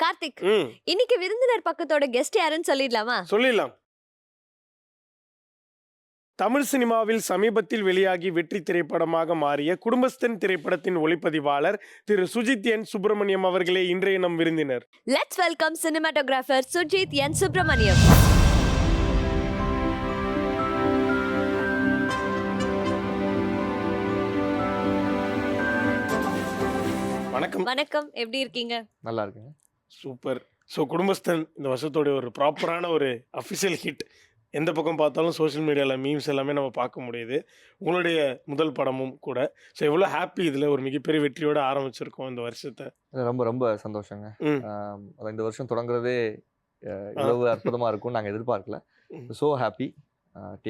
கார்த்திக், ம் இன்னைக்கு விருந்தினர் பக்கத்தோட கெஸ்ட் யாருன்னு சொல்லிடலாமா? சொல்லிடலாம். தமிழ் சினிமாவில் சமீபத்தில் வெளியாகி வெற்றி திரைப்படமாக மாறிய குடும்பஸ்தன் திரைப்படத்தின் ஒளிப்பதிவாளர் திரு சுஜித் என் சுப்பிரமணியம் அவர்களே இன்றைய நம் விருந்தினர். லெட்ஸ் வெல்கம் சினிமாட்டோகிராஃபர் சுஜித் என் சுப்பிரமணியம். வணக்கம். வணக்கம், எப்படி இருக்கீங்க? நல்லா இருக்குங்க. சூப்பர். ஸோ குடும்பஸ்தன் இந்த வருஷத்தோடைய ஒரு ப்ராப்பரான ஒரு அஃபிஷியல் ஹிட். எந்த பக்கம் பார்த்தாலும் சோஷியல் மீடியாவில் மீம்ஸ் எல்லாமே நம்ம பார்க்க முடியுது. உங்களுடைய முதல் படமும் கூட. ஸோ எவ்வளோ ஹாப்பி, இதில் ஒரு மிகப்பெரிய வெற்றியோடு ஆரம்பிச்சிருக்கோம் இந்த வருஷத்தை. ரொம்ப ரொம்ப சந்தோஷங்க. ம் இந்த வருஷம் தொடங்குறதே இவ்வளவு அற்புதமாக இருக்கும்னு நாங்கள் எதிர்பார்க்கல. ம். So happy.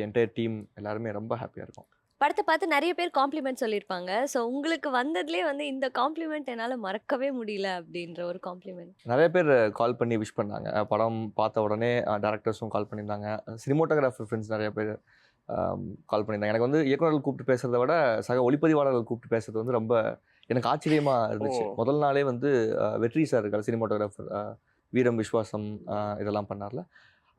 என்டையர் டீம் எல்லாருமே ரொம்ப ஹாப்பியாக இருக்கும். படத்தை பார்த்து நிறைய பேர் காம்ப்ளிமெண்ட் சொல்லியிருப்பாங்க. ஸோ உங்களுக்கு வந்ததுலேயே இந்த காம்ப்ளிமெண்ட் என்னால் மறக்கவே முடியல அப்படின்ற ஒரு காம்ப்ளிமெண்ட். நிறைய பேர் கால் பண்ணி விஷ் பண்ணாங்க. படம் பார்த்த உடனே டேரக்டர்ஸும் கால் பண்ணியிருந்தாங்க. சினிமோட்டோகிராஃபர் ஃப்ரெண்ட்ஸ் நிறைய பேர் கால் பண்ணியிருந்தாங்க. எனக்கு இயக்குநர்கள் கூப்பிட்டு பேசுகிறத விட சக ஒளிப்பதிவாளர்கள் கூப்பிட்டு பேசுறது ரொம்ப எனக்கு ஆச்சரியமாக இருந்துச்சு. முதல் நாளே வெற்றி சார் இருக்கார், சினிமோட்டோகிராஃபர், வீரம் விஸ்வாசம் இதெல்லாம் பண்ணார்ல,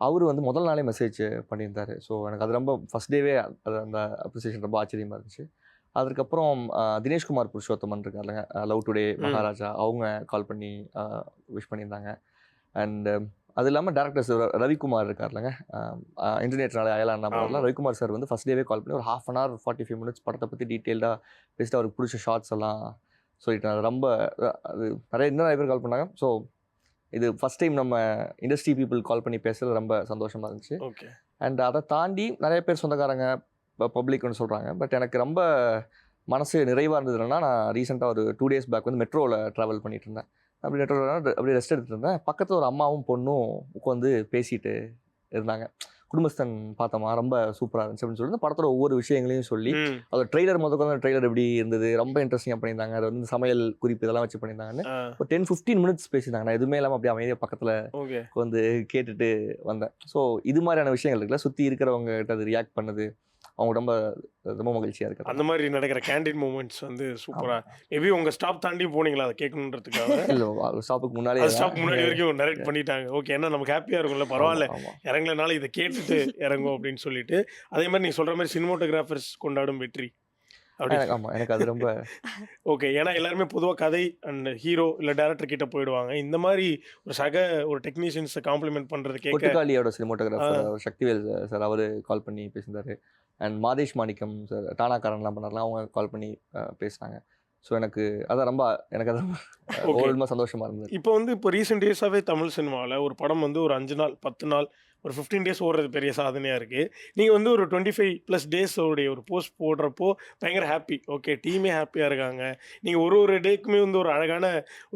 அவர் முதல் நாளே மெசேஜ் பண்ணியிருந்தார். ஸோ எனக்கு அது ரொம்ப ஃபஸ்ட் டேவே அது அந்த அப்ரிசியேஷன் ரொம்ப ஆச்சரியமாக இருந்துச்சு. அதுக்கப்புறம் தினேஷ்குமார் புருஷோத்தமன் இருக்காருங்க, லவ் டுடே, மகாராஜா, அவங்க கால் பண்ணி விஷ் பண்ணியிருந்தாங்க. அண்ட் அது இல்லாமல் டேரக்டர்ஸ் ரவிக்குமார் இருக்கார்லங்க, இன்டர்நெட்னால அயலான படம்லாம் ரவிக்குமார் சார் ஃபஸ்ட் டேவே கால் பண்ணி ஒரு 1/2 hour 45 minutes படத்தை பற்றி டீட்டெயில்டாக பேசிட்டு அவருக்கு பிடிச்ச ஷார்ட்ஸ் எல்லாம் சொல்லிட்டாங்க. ரொம்ப அது நிறைய பேர் கால் பண்ணாங்க. ஸோ இது ஃபஸ்ட் டைம் நம்ம இண்டஸ்ட்ரி பீப்புள் கால் பண்ணி பேசுகிறது ரொம்ப சந்தோஷமாக இருந்துச்சு. ஓகே. அண்ட் அதை தாண்டி நிறைய பேர் சொந்தக்காரங்க பப்ளிக்னு சொல்கிறாங்க. பட் எனக்கு ரொம்ப மனசு நிறைவாக இருந்ததுன்னா, நான் ரீசெண்டாக ஒரு 2 days பேக் மெட்ரோவில் ட்ராவல் பண்ணிட்டு இருந்தேன். அப்படி மெட்ரோவில் அப்படியே ரெஸ்ட் எடுத்துகிட்டு இருந்தேன். பக்கத்தில் ஒரு அம்மாவும் பொண்ணும் உட்காந்து பேசிட்டு இருந்தாங்க. குடும்பஸ்தன் பார்த்தோமா, ரொம்ப சூப்பராக இருந்துச்சு அப்படின்னு சொல்லிட்டு படத்தோட ஒவ்வொரு விஷயங்களையும் சொல்லி, அதோட ட்ரெய்லர் ட்ரெய்லர் எப்படி இருந்தது, ரொம்ப இன்ட்ரெஸ்டிங்காக பண்ணியிருந்தாங்க. அது சமையல் குறிப்பு இதெல்லாம் வச்சு பண்ணியிருந்தாங்கன்னு ஒரு 10-15 minutes பேசியிருந்தாங்க. நான் எதுவுமே இல்லாமல் அப்படியே அமைதியாக பக்கத்தில் கேட்டுட்டு வந்தேன். ஸோ இது மாதிரியான விஷயங்கள் இருக்குல்ல, சுற்றி இருக்கிறவங்க கிட்ட அது ரியாக்ட் பண்ணுது, அவங்க ரொம்ப ரொம்ப மகிழ்ச்சியாக இருக்குது. அந்த மாதிரி நடக்கிற கேண்டீன் மூமெண்ட்ஸ் சூப்பராக. மேபி உங்கள் ஸ்டாப் தாண்டி போனீங்களா அதை கேட்கணுன்றதுக்காக? இல்லை, ஸ்டாப்புக்கு முன்னாடி வரைக்கும் நரேட் பண்ணிட்டாங்க. ஓகே, ஏன்னா நமக்கு ஹாப்பியாக இருக்கும்ல, பரவாயில்ல இறங்கலனால இதை கேட்டுட்டு இறங்கும் அப்படின்னு சொல்லிட்டு. அதே மாதிரி நீங்கள் சொல்கிற மாதிரி சினிமோட்டோகிராஃபர்ஸ் கொண்டாடும் வெற்றி. ஆமாம், எனக்கு அது ரொம்ப ஓகே. ஏன்னா எல்லாருமே பொதுவாக கதை அண்ட் ஹீரோ இல்லை டேரக்டர் கிட்ட போயிடுவாங்க. இந்த மாதிரி ஒரு டெக்னீஷியன்ஸை காம்ப்ளிமெண்ட் பண்ணுறது கேட்க கொட்டுக்காளியோட சினிமோட்டோகிராஃபர் சக்திவேல் சார் அவர் கால் பண்ணி பேசியிருந்தாரு. அண்ட் மாதேஷ் மாணிக்கம் சார் டானாக்காரன்லாம் பண்ணார்லாம், அவங்க கால் பண்ணி பேசினாங்க. ஸோ எனக்கு அது ரொம்ப சந்தோஷமாக இருந்தது. இப்போ ரீசெண்ட் டேஸாகவே தமிழ் சினிமாவில் ஒரு படம் ஒரு 5 நாள் 10 நாள் ஒரு 15 days ஓடுறது பெரிய சாதனையாக இருக்குது. நீங்கள் ஒரு 25+ days உடைய ஒரு போஸ்ட் போடுறப்போ பயங்கர ஹாப்பி. ஓகே, டீமே ஹாப்பியாக இருக்காங்க. நீங்கள் ஒரு டேக்குமே ஒரு அழகான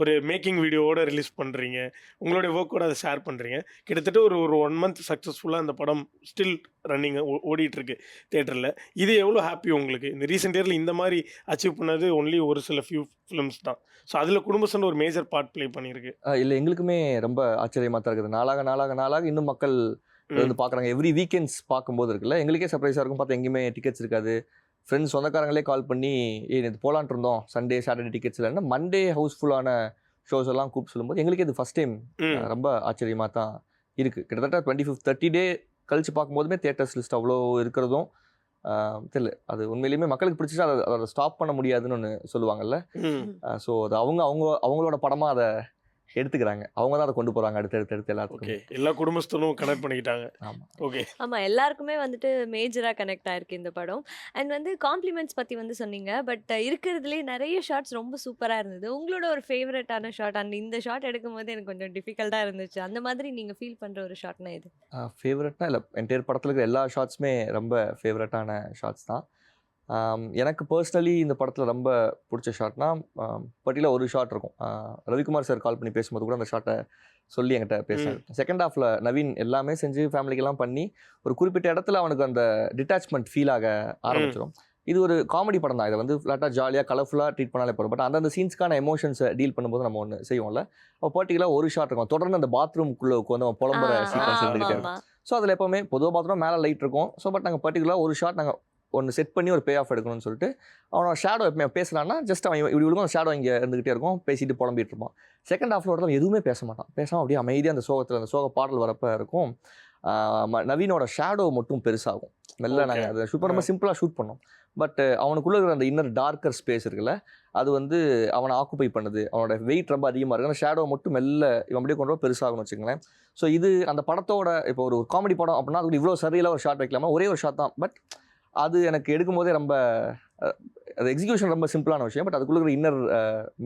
ஒரு மேக்கிங் வீடியோவோட ரிலீஸ் பண்ணுறீங்க, உங்களுடைய ஒர்க்கோட அதை ஷேர் பண்ணுறீங்க. கிட்டத்தட்ட ஒரு 1 month சக்ஸஸ்ஃபுல்லாக அந்த படம் ஸ்டில் ரன்னிங் ஓடிட்டுருக்கு தேட்டரில். இது எவ்வளோ ஹாப்பி உங்களுக்கு? இந்த ரீசெண்ட் இயரில் இந்த மாதிரி அச்சீவ் பண்ணது ஒன்லி ஒரு சில ஃபியூ ஃபிலிம்ஸ் தான். ஸோ அதில் குடும்பஸ்தன் ஒரு மேஜர் பார்ட் ப்ளே பண்ணியிருக்கு. இல்லை, எங்களுக்குமே ரொம்ப ஆச்சரியமாக தான் இருக்குது. நாளாக இன்னும் மக்கள் பார்க்குறாங்க. எவ்ரி வீக்கெண்ட்ஸ் பார்க்கும்போது இருக்குல்ல, எங்களுக்கே சர்ப்ரைஸாக இருக்கும். பார்த்தா எங்கேயுமே டிக்கெட்ஸ் இருக்காது. ஃப்ரெண்ட்ஸ் சொந்தக்காரங்களே கால் பண்ணி இது போகலான்ட்டு இருந்தோம், சண்டே சாட்டர்டே டிக்கெட்ஸ் இல்லைன்னா மண்டே ஹவுஸ்ஃபுல்லான ஷோஸ் எல்லாம் கூப்பிட்டு சொல்லும்போது எங்களுக்கே இது ஃபஸ்ட் டைம் ரொம்ப ஆச்சரியமாக தான் இருக்குது. கிட்டத்தட்ட 25th 30 day கழிச்சு பார்க்கும்போதுமே தியேட்டர்ஸ் லிஸ்ட் அவ்வளோ இருக்கிறதும் தெரியல. அது உண்மையிலுமே மக்களுக்கு பிடிச்சிட்டா அதை ஸ்டாப் பண்ண முடியாதுன்னு ஒன்று சொல்லுவாங்கல்ல. ஸோ அது அவங்களோட படமாக அதை எடுத்துக்கிறாங்க. அவங்க தான் அதை கொண்டு போகிறாங்க அடுத்து எல்லாத்துக்கும். எல்லா குடும்பஸ்தனும் கனெக்ட் பண்ணிக்கிட்டாங்க. ஓகே. ஆமாம், எல்லாருக்குமே மேஜராக கனெக்ட் ஆயிருக்கு இந்த படம். அண்ட் காம்ப்ளிமெண்ட்ஸ் பற்றி சொன்னீங்க. பட் இருக்கிறதுலே நிறைய ஷார்ட்ஸ் ரொம்ப சூப்பராக இருந்தது. உங்களோட ஒரு ஃபேவரட்டான ஷார்ட், அண்ட் இந்த ஷார்ட் எடுக்கும்போது எனக்கு கொஞ்சம் டிஃபிகல்ட்டாக இருந்துச்சு, அந்த மாதிரி நீங்கள் ஃபீல் பண்ணுற ஒரு ஷார்ட்னா இது? ஃபேவரட்னா இல்லை, என்டையர் படத்தில் இருக்கிற எல்லா ஷார்ட்ஸுமே ரொம்ப ஃபேவரட்டான ஷார்ட்ஸ் தான். எனக்கு பர்சனலி இந்த படத்தில் ரொம்ப பிடிச்ச ஷார்ட்னா பர்டிகுலர் ஒரு ஷார்ட் இருக்கும். ரவிக்குமார் சார் கால் பண்ணி பேசும்போது கூட அந்த ஷார்ட்டை சொல்லி என்கிட்ட பேசுகிறேன். செகண்ட் ஹாஃபில் நவீன் எல்லாமே செஞ்சு ஃபேமிலிக்கெல்லாம் பண்ணி ஒரு குறிப்பிட்ட இடத்துல அவனுக்கு அந்த டிட்டாச்மெண்ட் ஃபீல் ஆக ஆரம்பிச்சிடும். இது ஒரு காமெடி படம் தான். இதை ஃப்ளாட்டாக ஜாலியாக கலர்ஃபுல்லாக ட்ரீட் பண்ணாலே போகிறோம். பட் அந்தந்த சீன்ஸ்க்கான எமோஷன்ஸை டீல் பண்ணும்போது நம்ம ஒன்று செய்வோம்ல, அப்போ பர்டிகுலராக ஒரு ஷார்ட் இருக்கும். தொடர்ந்து அந்த பாத்ரூம்குள்ளே அவன் புலம்புற சீக்வன்ஸ் இருந்துக்கிட்டே இருக்கும். ஸோ அதில் எப்போவுமே பொதுவாக பாத்ரூம் மேலே லைட் இருக்கும். ஸோ பட் நாங்கள் பர்டிகுலராக ஒரு ஷார்ட் நாங்கள் ஒன்று செட் பண்ணி ஒரு பே ஆஃப் எடுக்கணும்னு சொல்லிட்டு அவனோட ஷேடோ எப்போ பேசுகிறான்னா ஜஸ்ட் அவன் இப்படி விழுக்கும் அந்த ஷேடோ இங்கே இருந்துகிட்டே இருக்கும், பேசிட்டு புலம்பிட்டு இருப்பான். செகண்ட் ஹாஃபில் வரதான் எதுவுமே பேச மாட்டான், பேசாமல் அப்படியே அமைதியாக அந்த சோகத்தில் அந்த சோக பாடல் வரப்போ இருக்கும். நவீனோட ஷேடோ மட்டும் பெருசாகும் மெல்ல. நாங்கள் அதை ஷூட் ரொம்ப சிம்பிளாக ஷூட் பண்ணோம். பட் அவனுக்குள்ளே இருக்கிற அந்த இன்னர் டார்க்கர் ஸ்பேஸ் இருக்குல்ல, அது வந்து அவனை ஆக்குப்பை பண்ணுது, அவனோட வெயிட் ரொம்ப அதிகமாக இருக்குது. அந்த ஷேடோ மட்டும் மெல்ல இவன் அப்படியே கொண்டு போய் பெருசாகணும்னு வச்சுங்களேன். ஸோ இது அந்த படத்தோட இப்போ ஒரு காமெடி படம் அப்படின்னா அது இவ்வளோ சரியில்லை ஒரு ஷாட் வைக்கலாமா, ஒரே ஒரு ஷாட் தான். பட் அது எனக்கு எடுக்கும்போதே ரொம்ப அது எக்ஸிக்யூஷன் ரொம்ப சிம்பிளான விஷயம். பட் அதுக்குள்ள இருக்கிற இன்னர்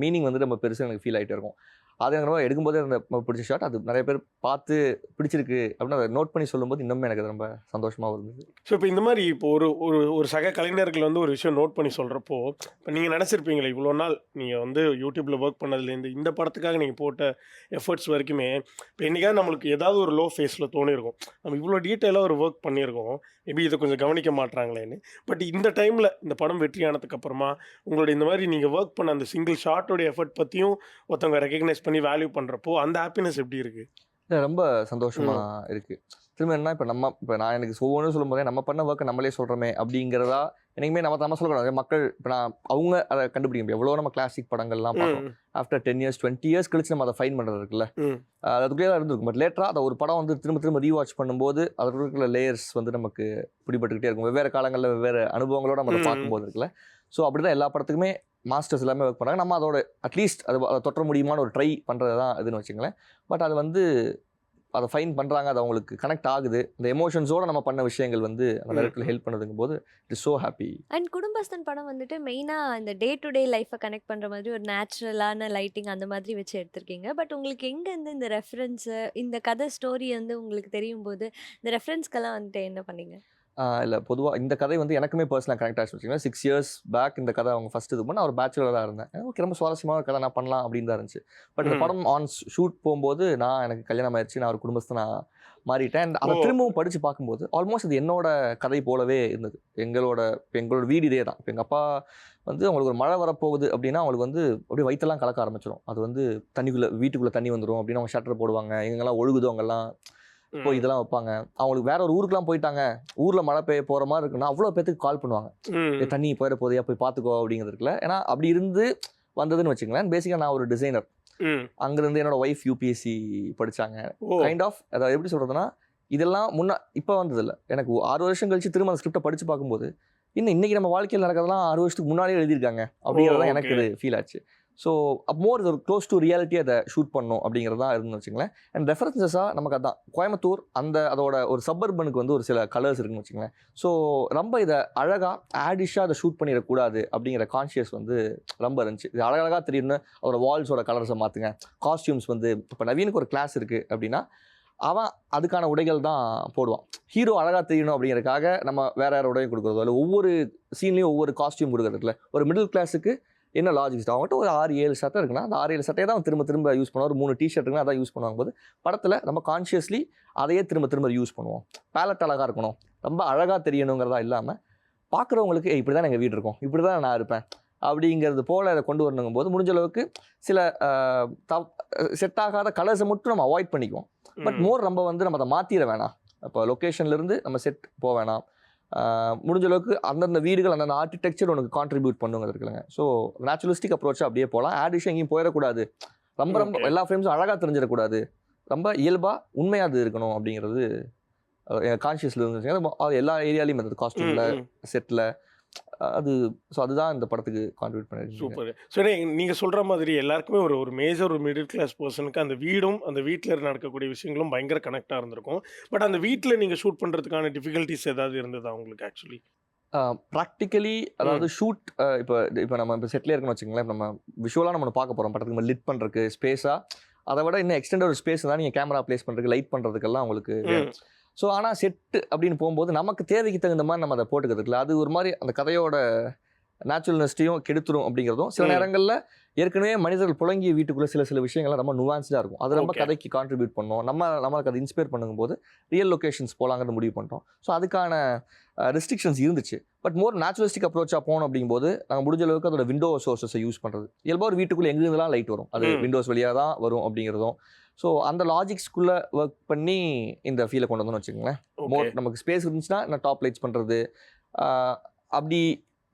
மீனிங் வந்து ரொம்ப பெருசாக எனக்கு ஃபீல் ஆகிட்டே இருக்கும். அது எனக்கு ரொம்ப எடுக்கும்போதே அந்த பிடிச்ச ஷாட். அது நிறைய பேர் பார்த்து பிடிச்சிருக்கு அப்படின்னு அதை நோட் பண்ணி சொல்லும்போது இன்னுமே எனக்கு ரொம்ப சந்தோஷமாக இருந்தது. ஸோ இப்போ இந்த மாதிரி இப்போ ஒரு ஒரு ஒரு சக கலைஞர்கள் வந்து ஒரு விஷயம் நோட் பண்ணி சொல்கிறப்போ, இப்போ நீங்கள் நினச்சிருப்பீங்களே இவ்வளோ நாள் நீங்கள் வந்து யூடியூப்பில் ஒர்க் பண்ணதுலேருந்து இந்த படத்துக்காக நீங்கள் போட்ட எஃபர்ட்ஸ் வரைக்குமே, இப்போ என்றைக்காவது நம்மளுக்கு ஏதாவது ஒரு லோ ஃபேஸில் தோணியிருக்கும், நம்ம இவ்வளோ டீட்டெயிலாக ஒரு ஒர்க் பண்ணியிருக்கோம், மேபி இதை கொஞ்சம் கவனிக்க மாட்டாங்களேன்னு. பட் இந்த டைமில் இந்த படம் வெற்றியானதுக்கு அப்புறமா உங்களுடைய இந்த மாதிரி நீங்கள் ஒர்க் பண்ண அந்த சிங்கிள் ஷாட்டோடைய எஃபர்ட் பற்றியும் ஒருத்தவங்க ரெகக்னைஸ் பண்ணி வேல்யூ பண்ணுறப்போ அந்த ஹாப்பினஸ் எப்படி இருக்குது? ரொம்ப சந்தோஷமாக இருக்குது. திரும்ப என்ன இப்போ நான் எனக்கு ஒவ்வொன்றும் சொல்லும் போதே நம்ம பண்ண ஒர்க்கை நம்மளே சொல்கிறோமே அப்படிங்கிறதா எனக்குமே நம்ம சொல்லக்கூடாது. மக்கள் இப்போ அவங்க அதை கண்டுபிடிக்க முடியும். எவ்வளோ நம்ம கிளாசிக் படங்கள்லாம் பார்க்கணும், ஆஃப்டர் 10 years 20 years கழிச்சு நம்ம அதை ஃபைன் பண்ணுறது இருக்குல்ல, அதுக்குள்ளே தான் இருந்திருக்கும். பட் லேட்டராக அதை ஒரு படம் வந்து திரும்ப ரீவாட்ச் பண்ணும்போது அதில் இருக்கிற லேயர்ஸ் வந்து நமக்கு பிடிபட்டுக்கிட்டே இருக்கும். வெவ்வேறு காலங்களில் வெவ்வேறு அனுபவங்களோட நம்ம அதை பார்க்கும்போது இருக்குல்ல. ஸோ அப்படி தான் எல்லா படத்துக்குமே மாஸ்டர்ஸ் எல்லாமே ஒர்க் பண்ணுறாங்க. நம்ம அதோட அட்லீஸ்ட் அதை தொற்ற முடியுமான ஒரு ட்ரை பண்ணுறது தான் இதுன்னு வச்சுங்களேன். பட் அது வந்து அதை ஃபைன் பண்ணுறாங்க, அது அவங்களுக்கு கனெக்ட் ஆகுது. அந்த எமோஷன்ஸோடு நம்ம பண்ண விஷயங்கள் வந்து அந்த நேரத்தில் ஹெல்ப் பண்ணுதுங்கும் போது it is so happy. And Kudumbasthan படம் வந்துட்டு மெயினாக இந்த டே டு டே லைஃப்பை கனெக்ட் பண்ணுற மாதிரி ஒரு நேச்சுரலான லைட்டிங் அந்த மாதிரி வச்சு எடுத்திருக்கீங்க. பட் உங்களுக்கு எங்கேருந்து இந்த ரெஃபரன்ஸு இந்த கதை ஸ்டோரி வந்து உங்களுக்கு தெரியும் போது இந்த ரெஃபரன்ஸ்க்கெல்லாம் வந்துட்டு என்ன பண்ணீங்க? இல்லை, பொதுவாக இந்த கதை வந்து எனக்குமே பர்சனலாக கனெக்ட் ஆகிடுச்சு வச்சுக்கோங்க. 6 years பேக் இந்த கதை அவங்க ஃபஸ்ட்டு இது பண்ண ஒரு பேச்சுலராக இருந்தேன். ஓகே, ரொம்ப சுவாரஸ்யமான ஒரு கதை, நான் பண்ணலாம் அப்படின்னு தான் இருந்துச்சு. பட் இந்த படம் ஆன் ஷூட் போகும்போது எனக்கு கல்யாணம் ஆயிடுச்சு, நான் ஒரு குடும்பத்தை நான் மாறிட்டேன். அண்ட் அதை திரும்பவும் படித்து பார்க்கும்போது ஆல்மோஸ்ட் அது என்னோட கதை போலவே இருந்தது. எங்களோட வீடு இதே தான். இப்போ எங்கள் அப்பா வந்து அவங்களுக்கு ஒரு மழை வரப்போகுது அப்படின்னா அவங்களுக்கு வந்து அப்படியே வயிற்றெல்லாம் கலக்க ஆரம்பிச்சிடும். அது வந்து வீட்டுக்குள்ளே தண்ணி வந்துடும் அப்படின்னு அவங்க ஷட்டர் போடுவாங்க. எங்கெல்லாம் ஒழுகுதோ அங்கெல்லாம் போய் இதெல்லாம் வைப்பாங்க. அவங்களுக்கு வேற ஒரு ஊருக்குலாம் போயிட்டாங்க, ஊரில் மழை பெய்ய போகிற மாதிரி இருக்குன்னா அவ்வளோ பேத்துக்கு கால் பண்ணுவாங்க, தண்ணி போயிட போதையா போய் பார்த்துக்கோ அப்படிங்கிறது இருக்குல்ல. ஏன்னா அப்படி இருந்து வந்ததுன்னு வச்சுங்களேன். பேசிக்காக நான் ஒரு டிசைனர், அங்கேருந்து என்னோட ஒய்ஃப் யூபிஎஸ்சி படித்தாங்க. கைண்ட் ஆஃப் அதை எப்படி சொல்கிறதுனா இதெல்லாம் இப்போ வந்ததில்லை. எனக்கு 6 வருஷம் கழிச்சு திரும்ப அந்த ஸ்கிரிப்டை படித்து பார்க்கும்போது இன்னைக்கு நம்ம வாழ்க்கையில் நடக்கிறதெல்லாம் 6 வருஷத்துக்கு முன்னாடியே எழுதியிருக்காங்க அப்படிங்கிறதான் எனக்கு இது ஃபீல் ஆச்சு. ஸோ மோர் இது ஒரு க்ளோஸ் டு ரியாலிட்டி அதை ஷூட் பண்ணணும் அப்படிங்கிறது தான் இருந்துன்னு வச்சுங்களேன். அண்ட் ரெஃபரன்சஸாக நமக்கு அதான் கோயம்புத்தூர் அதோட ஒரு சப்பர்பனுக்கு வந்து ஒரு சில கலர்ஸ் இருக்குன்னு வச்சுங்களேன். ஸோ ரொம்ப இதை அழகாக ஆடிஷாக அதை ஷூட் பண்ணிடக்கூடாது அப்படிங்கிற கான்ஷியஸ் வந்து ரொம்ப இருந்துச்சு. இது அழகழகாக தெரியும்னு அதோட வால்ஸோட கலர்ஸை மாற்றுங்க. காஸ்டியூம்ஸ் வந்து இப்போ நவீனுக்கு ஒரு கிளாஸ் இருக்குது அப்படின்னா அவன் அதுக்கான உடைகள் தான் போடுவான். ஹீரோ அழகாக தெரியணும் அப்படிங்கிறதுக்காக நம்ம வேறு உடையும் கொடுக்குறதோ இல்லை ஒவ்வொரு சீன்லேயும் ஒவ்வொரு காஸ்டியூம் கொடுக்குறதுல ஒரு மிடில் கிளாஸுக்கு என்ன லாஜிக்ஸ் அவங்ககிட்ட ஒரு 6-7 சட்டை இருக்குன்னா அந்த 6-7 சட்டையை தான் திரும்ப யூஸ் பண்ணுவோம். ஒரு 3 டிஷர்ட் இருக்குன்னா அதான் யூஸ் பண்ணுவாங்க போது படத்தில் நம்ம கான்ஷியஸ்லி அதையே திரும்ப யூஸ் பண்ணுவோம். பேலட் அழகாக இருக்கணும், ரொம்ப அழகாக தெரியணுங்கிறதா இல்லாமல் பார்க்குறவங்களுக்கு இப்படி தான் எங்கள் வீடு இருக்கும், இப்படி தான் நான் இருப்பேன் அப்படிங்கிறது போல் அதை கொண்டு வரணுங்கும் போது முடிஞ்ச அளவுக்கு சில செட் ஆகாத கலர்ஸை மட்டும் நம்ம அவாய்ட் பண்ணிக்குவோம். பட் மோர் நம்ம அதை மாற்றிட வேணாம். இப்போ லொக்கேஷன்லேருந்து நம்ம செட் போக வேணாம். முடிஞ்ச அளவுக்கு அந்தந்த வீடுகள் அந்தந்த ஆர்கிடெக்சர் உனக்கு கான்ட்ரிபியூட் பண்ணுங்கிறது இருக்குல்லங்க. ஸோ நேச்சுரலிஸ்டிக் அப்ரோச்சாக அப்படியே போகலாம். ஆடிஷன் எங்கேயும் போயிடக்கூடாது, ரொம்ப எல்லா ஃப்ரேம்ஸும் அழகாக தெரிஞ்சிடக்கூடாது, ரொம்ப இயல்பாக உண்மையாக அது இருக்கணும் அப்படிங்கிறது எங்கள் கான்ஷியஸில் இருந்துச்சுங்க. அது எல்லா ஏரியாலையும் இருந்தது, காஸ்டியூமில் செட்டில். ஸோ அதுதான் இந்த படத்துக்கு கான்ட்ரிபியூட் பண்ணிருக்கு. சூப்பர். ஸோ நீங்கள் சொல்கிற மாதிரி எல்லாருக்குமே ஒரு மேஜர் ஒரு மிடில் கிளாஸ் பர்சனுக்கு அந்த வீடும் அந்த வீட்டில் நடக்கக்கூடிய விஷயங்களும் பயங்கர கனெக்டாக இருந்திருக்கும். பட் அந்த வீட்டில் நீங்கள் ஷூட் பண்ணுறதுக்கான டிஃபிகல்ட்டிஸ் ஏதாவது இருந்ததா உங்களுக்கு? ஆக்சுவலி ப்ராக்டிக்கலி அதாவது ஷூட் இப்போ நம்ம இப்போ செட்டில் இருக்குன்னு வச்சுக்கோங்களேன். நம்ம விஷுவலாக நம்ம பார்க்க போகிறோம் படத்துக்கு நம்ம லிட் பண்ணுறதுக்கு ஸ்பேஸாக, அதை விட இன்னும் எக்ஸ்டெண்டட் ஒரு ஸ்பேஸ் தான் நீங்கள் கேமரா ப்ளேஸ் பண்ணுறதுக்கு லைட் பண்ணுறதுக்கெல்லாம் உங்களுக்கு. ஸோ ஆனால் செட்டு அப்படின்னு போகும்போது நமக்கு தேவைக்கு தகுந்த மாதிரி நம்ம அதை போட்டுக்கிறதுக்குல அது ஒரு மாதிரி அந்த கதையோட நேச்சுரல்னஸ்டையும் கெடுத்துரும் அப்படிங்கிறதும் சில நேரங்களில் ஏற்கனவே மனிதர்கள் புழங்கிய வீட்டுக்குள்ளே சில விஷயங்கள்லாம் ரொம்ப நுவான்ஸ்டாக இருக்கும். அது நம்ம கதைக்கு கான்ட்ரிபியூட் பண்ணோம், நம்மளுக்கு அதை இன்ஸ்பயர் பண்ணும்போது ரியல் லொக்கேஷன்ஸ் போகலாங்கிறது முடிவு பண்ணுறோம். ஸோ அதுக்கான ரெஸ்ட்ரிக்ஷன்ஸ் இருந்துச்சு. பட் மோர் நேச்சுரலிஸ்டிக் அப்ரோச்சாக போகணும் அப்படிங்கும்போது நாங்கள் முடிஞ்ச அளவுக்கு அதோட விண்டோ சோர்ஸஸை யூஸ் பண்ணுறது. இயல்பாக ஒரு வீட்டுக்குள்ளே எங்கேருந்துலாம் லைட் வரும், அது விண்டோஸ் வழியாக தான் வரும் அப்படிங்கிறதும். ஸோ அந்த லாஜிக்ஸ்குள்ளே ஒர்க் பண்ணி இந்த ஃபீலை கொண்டு வந்தோம்னு வச்சுக்கோங்களேன். மோர் நமக்கு ஸ்பேஸ் இருந்துச்சுன்னா நான் டாப் லைட்ஸ் பண்ணுறது, அப்படி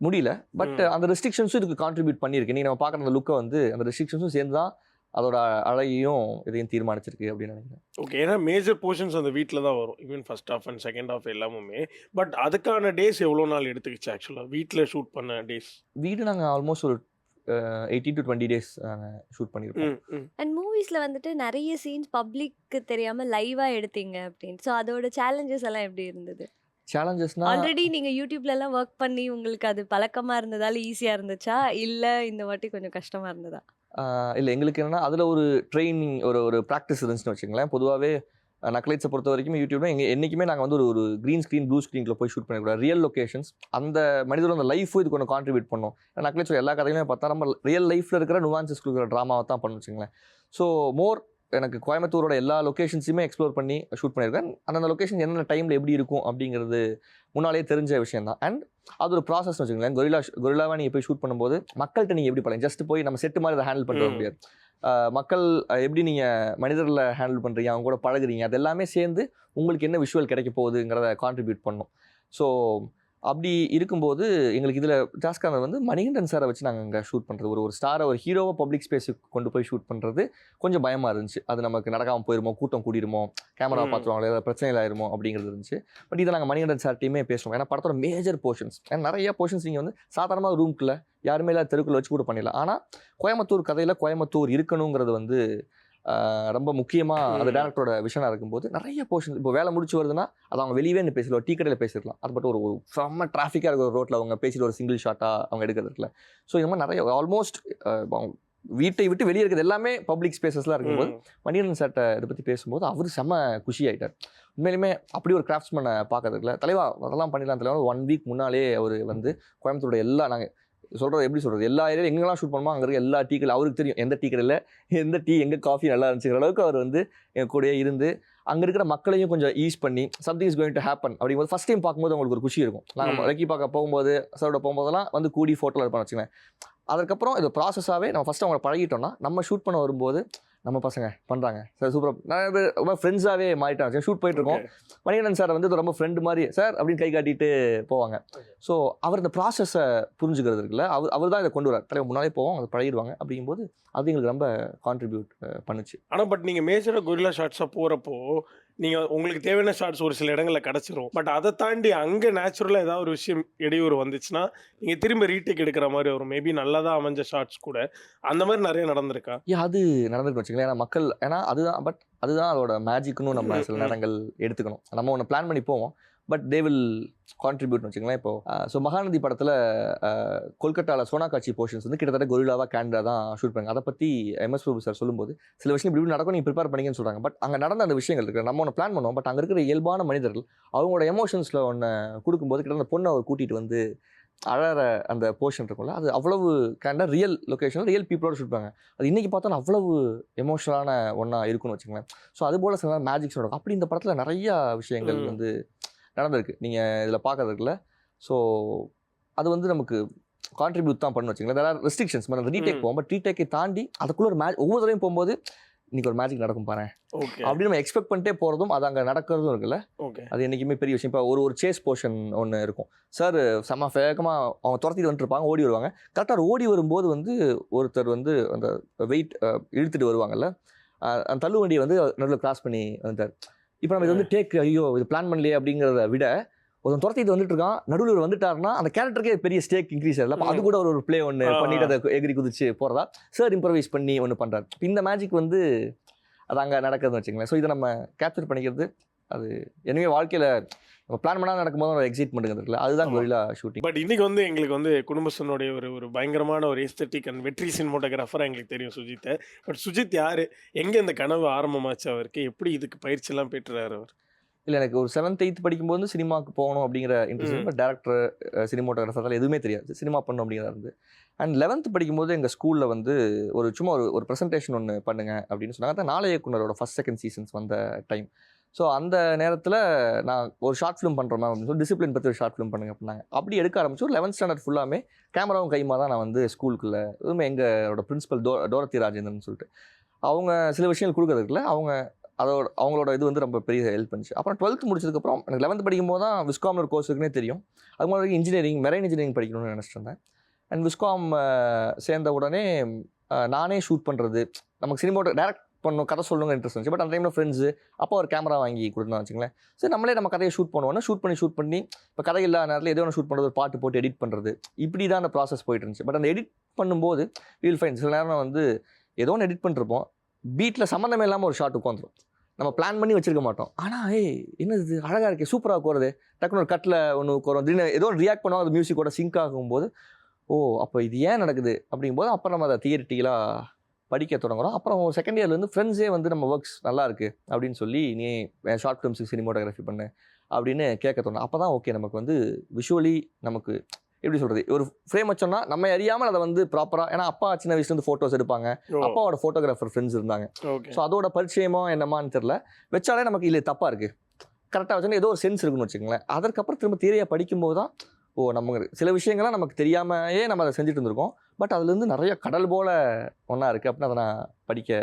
முடியல. பட் அந்த ரெஸ்ட்ரிக்ஷன்ஸும் இதுக்கு கான்ட்ரிபியூட் பண்ணியிருக்கு. நீ நம்ம பார்க்குற அந்த லுக்கை வந்து அந்த ரெஸ்ட்ரிக்ஷன்ஸும் சேர்ந்து தான் அதோட அழகையும் இதையும் தீர்மானிச்சிருக்கு அப்படின்னு நினைக்கிறேன். ஓகே. ஏன்னா மேஜர் போர்ஷன்ஸ் அந்த வீட்டில் தான் வரும். Even first half and second half எல்லாமுமே. பட் அதுக்கான டேஸ் எவ்வளோ நாள் எடுத்துக்கிச்சு ஆக்சுவலாக வீட்டில் ஷூட் பண்ண டேஸ்? வீடு நாங்கள் ஆல்மோஸ்ட் ஒரு 18 to 20 டேஸ் ஷூட் பண்ணியிருப்போம். அண்ட் மூவிஸில் வந்துட்டு நிறைய சீன்ஸ் பப்ளிக்கு தெரியாமல் லைவாக எடுத்தீங்க அப்படின்னு. ஸோ அதோட சேலஞ்சஸ் எல்லாம் எப்படி இருந்தது? சேலஞ்சஸ்னா ஆல்ரெடி நீங்கள் யூடியூப்லலாம் ஒர்க் பண்ணி உங்களுக்கு அது பழக்கமாக இருந்ததால ஈஸியாக இருந்துச்சா, இல்லை இந்த வாட்டி கொஞ்சம் கஷ்டமாக இருந்ததா? இல்லை, எங்களுக்கு என்னென்னா அதில் ஒரு ட்ரைனிங் ஒரு ப்ராக்டிஸ் இருந்துச்சுன்னு வச்சுங்களேன். பொதுவாகவே நக்லைட்ஸை பொறுத்த வரைக்கும் யூடியூப்ல என்றைக்குமே நாங்கள் வந்து ஒரு க்ரீன் ஸ்க்ரீன் ப்ளூ ஸ்க்ரீனில் போய் ஷூட் பண்ணிக்கூடாது. ரியல் லொக்கேஷன்ஸ் அந்த மனிதரோட அந்த லைஃபும் இது கொஞ்சம் கான்ட்ரிபியூட் பண்ணும். நக்லைட்ஸோட எல்லா கதையுமே பார்த்தா நம்ம ரியல் லைஃப்பில் இருக்கிற நுவான்சஸ் கொடுக்குற ட்ராமாவை தான் பண்ணு வச்சுங்களேன். ஸோ மோர் எனக்கு கோயம்புத்தூரோட எல்லா லொக்கேஷன்ஸுமே எக்ஸ்ப்ளோர் பண்ணி ஷூட் பண்ணியிருக்கேன். அந்தந்த லொக்கேஷன் என்னென்ன டைமில் எப்படி இருக்கும் அப்படிங்கிறது முன்னாலே தெரிஞ்ச விஷயம் தான். அண்ட் அது ஒரு ப்ராசஸ்னு வச்சுக்கோங்களேன். கொரில்லாவாக நீங்கள் போய் ஷூட் பண்ணும்போது மக்கள்கிட்ட நீங்கள் எப்படி பழங்க, ஜஸ்ட் போய் நம்ம செட்டு மாதிரி அதை ஹேண்டில் பண்ண முடியாது. மக்கள் எப்படி நீங்கள் மனிதர்களை ஹேண்டில் பண்ணுறீங்க, அவங்க கூட பழகுறீங்க, அது எல்லாமே சேர்ந்து உங்களுக்கு என்ன விஷுவல் கிடைக்க போகுதுங்கிறத கான்ட்ரிபியூட் பண்ணும். ஸோ அப்படி இருக்கும்போது எங்களுக்கு இதில் டாஸ்காக வந்து மணிகண்டன் சாரை வச்சு நாங்கள் அங்கே ஷூட் பண்ணுறது, ஒரு ஸ்டாரை ஒரு ஹீரோவை பப்ளிக் ஸ்பேஸுக்கு கொண்டு போய் ஷூட் பண்ணுறது கொஞ்சம் பயமாக இருந்துச்சு. அது நமக்கு நடக்காமல் போயிருமோ, கூட்டம் கூடிருமோ, கேமரா பார்த்துருவாங்களே, ஏதாவது பிரச்சனைகள் ஆயிருமோ அப்படிங்கிறது இருந்துச்சு. பட் இதை நாங்கள் மணிகண்டன் சார்ட்டையுமே பேசுவோம். ஏன்னா படத்தோட மேஜர் போர்ஷன்ஸ், ஏன்னா நிறைய போர்ஷன்ஸ் நீங்கள் வந்து சாதாரணமாக ரூம்குள்ளே யாருமே இல்லாத தெருக்குள்ள வச்சு கூட பண்ணிடலாம். ஆனால் கோயம்புத்தூர் கதையில் கோயம்புத்தூர் இருக்கணுங்கிறது வந்து ரொம்ப முக்கியமாக அந்த டேரக்டரோட விஷனாக இருக்கும்போது நிறைய போர்ஷன் இப்போ வேலை முடிச்சு வருதுன்னா அது அவங்க வெளியே நின்று பேசலாம், டீ கடையில் பேசிடலாம். அது பட் ஒரு செம்ம டிராஃபிக்காக இருக்கிற ரோட்டில் அவங்க பேசிட்டு ஒரு சிங்கிள் ஷாட்டாக அவங்க எடுக்கிறது இருக்குல்ல. ஸோ இந்த மாதிரி நிறைய ஆல்மோஸ்ட் வீட்டை விட்டு வெளியே இருக்கிறது எல்லாமே பப்ளிக் ஸ்பேசஸ்லாம் இருக்கும்போது மணிகண்டன் சார்ட்ட இதை பற்றி பேசும்போது அவர் செம்ம குஷி ஆகிட்டார். உண்மையிலுமே அப்படி ஒரு கிராஃப்ட்ஸ்மேனை பார்க்கறதுக்குல தலைவா அதெல்லாம் பண்ணிடலாம். தலைவா 1 வீக் முன்னாலே அவர் வந்து கோயம்புத்தூரோட எல்லா நாங்கள் சொல்கிறது எப்படி சொல்கிறது எல்லா ஏரியாவில் எங்கெல்லாம் ஷூட் பண்ணுமோ அங்கே இருக்க எல்லா டீ கடையில் அவருக்கு தெரியும் எந்த டீ கடையில் எந்த டீ எங்கே காஃபி நல்லா இருந்துச்சுங்கிற அளவுக்கு அவர் வந்து என் கூடயே இருந்து அங்கே இருக்கிற மக்களையும் கொஞ்சம் ஈஸ் பண்ணி something is going to happen அப்படிங்கும்போது ஃபஸ்ட் டைம் பார்க்கும்போது அவங்களுக்கு ஒரு குஷி இருக்கும். நாங்கள் ரெக்கி பார்க்க போகும்போது சாரோட போகும்போதெல்லாம் வந்து கூடி ஃபோட்டோவில் இருப்பான்னு வச்சுக்கோங்க. அதுக்கப்புறம் இது ப்ராசஸாகவே நம்ம ஃபஸ்ட்டு அவங்களை பழகிட்டோம்னா நம்ம ஷூட் பண்ண வரும்போது நம்ம பசங்க பண்ணுறாங்க சார் சூப்பராக நிறைய பேர் ரொம்ப ஃப்ரெண்ட்ஸாகவே மாறிட்டாங்க. ஷூட் போயிட்டுருக்கோம், மணிகண்டன் சார் வந்து ரொம்ப ஃப்ரெண்டு மாதிரி சார் அப்படின்னு கை காட்டிட்டு போவாங்க. ஸோ அவர் இந்த ப்ராசஸை புரிஞ்சுக்கிறது இருக்குல்ல, அவர் தான் இதை கொண்டு வரார். தலைவர் முன்னாலே போவோம், அதை பழகிடுவாங்க. அப்படிங்கும்போது அது எங்களுக்கு ரொம்ப கான்ட்ரிபியூட் பண்ணுச்சு. ஆனால் பட் நீங்கள் மேஜராக கொரில்லா ஷாட்ஸாக போகிறப்போ நீங்கள் உங்களுக்கு தேவையான ஷாட்ஸ் ஒரு சில இடங்களில் கிடச்சிரும். பட் அதை தாண்டி அங்கே நேச்சுரலாக ஏதாவது ஒரு விஷயம் இடையூறு வந்துச்சுன்னா நீங்கள் திரும்ப ரீடேக் எடுக்கிற மாதிரி வரும். மேபி நல்லா தான் அமைஞ்ச ஷாட்ஸ் கூட அந்த மாதிரி நிறைய நடந்திருக்கா? அது நடந்துருக்கு வச்சுக்கலாம். ஏன்னா மக்கள் ஏன்னா அதுதான் பட் அதுதான் அதோட மேஜிக்னு நம்ம சில நேரங்கள் எடுத்துக்கணும். நம்ம ஒன்று பிளான் பண்ணி போவோம், பட் தே வில் கான்ட்ரிபியூட்னு வச்சுக்கலாம். இப்போ ஸோ மகாநதி படத்தில் கொல்கட்டாவில் சோனாகாட்சி போர்ஷன்ஸ் வந்து கிட்டத்தட்ட கொரில்லாவாக கேண்டா தான் ஷூட் பண்ணாங்க. அதை பற்றி MS பிரபு சார் சொல்லும்போது சில விஷயம் இப்படி நடக்கும், நீங்கள் ப்ரிப்பேர் பண்ணிங்கன்னு சொல்கிறாங்க. பட் அங்கே நடந்த அந்த விஷயங்கள் இருக்குது, நம்ம ஒன்று பிளான் பண்ணுவோம். பட் அங்கே இருக்கிற இயல்பான மனிதர்கள் அவங்களோட எமோஷன்ஸில் ஒன்று கொடுக்கும்போது கிட்ட அந்த பொண்ணை அவர் கூட்டிகிட்டு வந்து அழகிற அந்த போர்ஷன் இருக்கும்ல, அது அவ்வளவு கேண்டாக ரியல் லொக்கேஷனில் ரியல் பீப்புளோட ஷூட் பண்ணாங்க. அது இன்றைக்கி பார்த்தா அவ்வளவு எமோஷனலான ஒன்றா இருக்குன்னு வச்சுங்களேன். ஸோ அது போல் சில மேஜிக்ஸ் நடக்கும். அப்படி இந்த படத்தில் நிறையா விஷயங்கள் வந்து நடந்திருக்கு நீங்கள் இதில் பார்க்கறதுக்குள்ள. ஸோ அது வந்து நமக்கு கான்ட்ரிபியூட் தான் பண்ணு வச்சுங்களேன். வேறு ரெஸ்ட்ரிக்ஷன்ஸ் அந்த ரீடேக் போகும். பட் ரீடேக்கை தாண்டி அதுக்குள்ளே ஒரு ஒவ்வொரு தடவையும் போகும்போது இன்றைக்கி ஒரு மேஜிக் நடக்கும் பாரு அப்படின்னு நம்ம எக்ஸ்பெக்ட் பண்ணிட்டே போகிறதும் அது அங்கே நடக்கிறதும் இருக்குல்ல. அது என்றைக்குமே பெரிய விஷயம். இப்போ ஒரு சேஸ் போர்ஷன் ஒன்று இருக்கும். சார் செம்ம வேகமாக அவங்க துரத்திட்டு வந்துருப்பாங்க, ஓடி வருவாங்க. கரெக்டாக ஓடி வரும்போது வந்து ஒருத்தர் வந்து அந்த வெயிட் இழுத்துட்டு வருவாங்கல்ல, அந்த தள்ளு வண்டியை வந்து நடுவில் கிராஸ் பண்ணி வந்துட்டார். இப்போ நம்ம இது வந்து டேக் ஐயோ இது பிளான் பண்ணலையே அப்படிங்கிறத விட ஒருத்தன் துரத்திட்டு வந்துட்டு இருக்கான், நடுவில் வந்துட்டாருன்னா அந்த கேரக்டருக்கே பெரிய ஸ்டேக் இன்க்ரீஸ் ஆகல. அது கூட ஒரு பிளே ஒன்று பண்ணிட்டு அதை எகிரி குதிச்சு போகிறதா சார் இம்ப்ரவைஸ் பண்ணி ஒன்று பண்ணுறாரு. இந்த மேஜிக் வந்து அது அங்கே நடக்குதுன்னு வச்சுங்களேன். ஸோ இதை நம்ம கேப்சர் பண்ணிக்கிறது அது எனவே வாழ்க்கையில் நம்ம பிளான் பண்ணால் நடக்கும்போது ஒரு எக்ஸைட்மெண்ட் இருக்குல்ல, அதுதான் கொரில்லா ஷூட்டிங். பட் இன்றைக்கி வந்து எங்களுக்கு வந்து குடும்பத்தினுடைய ஒரு பயங்கரமான ஒரு எஸ்தெட்டிக் அண்ட் வெற்றி சினிமோட்டோகிராஃபராக எங்களுக்கு தெரியும் சுஜித்தை. பட் சுஜித் யார், எங்கே இந்த கனவு ஆரம்பமாச்சு அவருக்கு, எப்படி இதுக்கு பயிற்சியெல்லாம் பெற்றுறாரு அவர்? இல்லை, எனக்கு ஒரு 7th 8th படிக்கும்போது சினிமாவுக்கு போகணும் அப்படிங்கிற இன்ட்ரெஸ்ட். பட் டேரக்டர் சினிமோட்டோகிராஃபர் எதுவுமே தெரியாது, சினிமா பண்ணணும் அப்படிங்கிறதா இருந்து. அண்ட் 11th படிக்கும்போது எங்கள் ஸ்கூலில் வந்து சும்மா ஒரு ப்ரெசன்டேஷன் ஒன்று பண்ணுங்க அப்படின்னு சொன்னாங்க. அதான் நாளை இயக்குனரோட ஃபர்ஸ்ட் செகண்ட் சீசன்ஸ் வந்த டைம். ஸோ அந்த நேரத்தில் நான் ஒரு ஷார்ட் ஃபிலிம் பண்ணுறோம் மேம் அப்படின்னு சொல்லி டிசிப்ளின் பற்றி ஒரு ஷார்ட் ஃபிலிம் பண்ணுங்க அப்படின்னாங்க. அப்படி எடுக்க ஆரம்பிச்சு 11th ஸ்டாண்டர்ட் ஃபுல்லாமே கேமராவும் கைமா தான் நான் வந்து ஸ்கூலுக்குள்ளே எங்களோட பிரின்சிபல் டோரத்தி ராஜேந்திரன் சொல்லிட்டு அவங்க சில விஷயங்கள் கொடுக்கறதுக்குள்ள அவங்க அவங்களோட இது வந்து ரொம்ப பெரிய ஹெல்ப் பண்ணுச்சு. அப்புறம் 12th முடிச்சதுக்கப்புறம் எனக்கு 11th படிக்கும்போது தான் விஸ்காம்னு ஒரு கோர்ஸ் இருக்குன்னே தெரியும். அது முன்னாடி இன்ஜினியரிங் மெரைன் இன்ஜினியரிங் படிக்கணும்னு நினச்சிட்டு இருந்தேன். அண்ட் விஸ்காம் சேர்ந்த உடனே நானே ஷூட் பண்ணுறது, நமக்கு சினிமாட்டோ டேரக்ட் பண்ணணும், கதை சொல்லணுங்க இன்ட்ரெஸ்ட் இருந்துச்சு. பட் அந்த டைமில் ஃப்ரெண்ட்ஸு அப்போ ஒரு கேமரா வாங்கி கொடுத்தா வச்சுங்களேன். சரி நம்மளே நம்ம கதையை ஷூட் பண்ணுவோன்னா ஷூட் பண்ணி இப்போ கதை இல்லாத நேரத்தில் ஏதோ ஒன்று ஷூட் பண்ணுறது, ஒரு பாட்டு போட்டு எடிட் பண்ணுறது, இப்படி தான் அந்த ப்ராசஸ் போயிட்டு இருந்துச்சு. பட் அந்த எடிட் பண்ணும்போது வீல் ஃபைன் சில நேரம் வந்து ஏதோ ஒன்று எடிட் பண்ணிருப்போம், பீட்டில் சம்மந்தமே இல்லாமல் ஒரு ஷாட் உட்காந்துரும். நம்ம பிளான் பண்ணி வச்சிருக்க மாட்டோம். ஆனால் என்னது இது அழகாக இருக்கே, சூப்பராக போகிறது, டக்குனு ஒரு கட்டில் ஒன்று உட்காரும், திடீர்னு ஏதோ ஒன்று ரியாக்ட் பண்ணுவாங்க, அது மியூசிக்கோட சிங்க் ஆகும்போது ஓ அப்போ இது ஏன் நடக்குது அப்படிங்கும்போது அப்புறம் நம்ம அதை தியரிட்டிக்கலாக படிக்க தொடங்குறோம். அப்புறம் செகண்ட் இயர்லேருந்து ஃப்ரெண்ட்ஸே வந்து நம்ம ஒர்க்ஸ் நல்லா இருக்குது அப்படின்னு சொல்லி நீ ஷார்ட் ஃபிலிம்ஸுக்கு சினிமோட்டோகிராஃபி பண்ணு அப்படின்னு கேட்க தோணும். அப்போ தான் ஓகே நமக்கு வந்து விஷுவலி நமக்கு எப்படி சொல்கிறது, ஒரு ஃப்ரேம் வச்சோம்னா நம்ம அறியாமல் அதை வந்து ப்ராப்பராக, ஏன்னா அப்பா சின்ன வயசுலேருந்து ஃபோட்டோஸ் எடுப்பாங்க, அப்பாவோட ஃபோட்டோகிராஃபர் ஃப்ரெண்ட்ஸ் இருந்தாங்க. ஸோ அதோட பரிச்சயமோ என்னமான்னு தெரில, வச்சாலே நமக்கு இல்லை தப்பாக இருக்குது, கரெக்டாக வச்சோன்னா ஏதோ ஒரு சென்ஸ் இருக்குன்னு வச்சுக்கோங்களேன். அதற்கப்புறம் திரும்ப தியரியாக படிக்கும்போது தான் ஓ நம்ம சில விஷயங்கள்லாம் நமக்கு தெரியாமையே நம்ம அதை செஞ்சுட்டு இருந்திருக்கோம். பட் அதுலேருந்து நிறைய கடல் போல் ஒன்றா இருக்குது அப்படின்னு அதை நான் படிக்க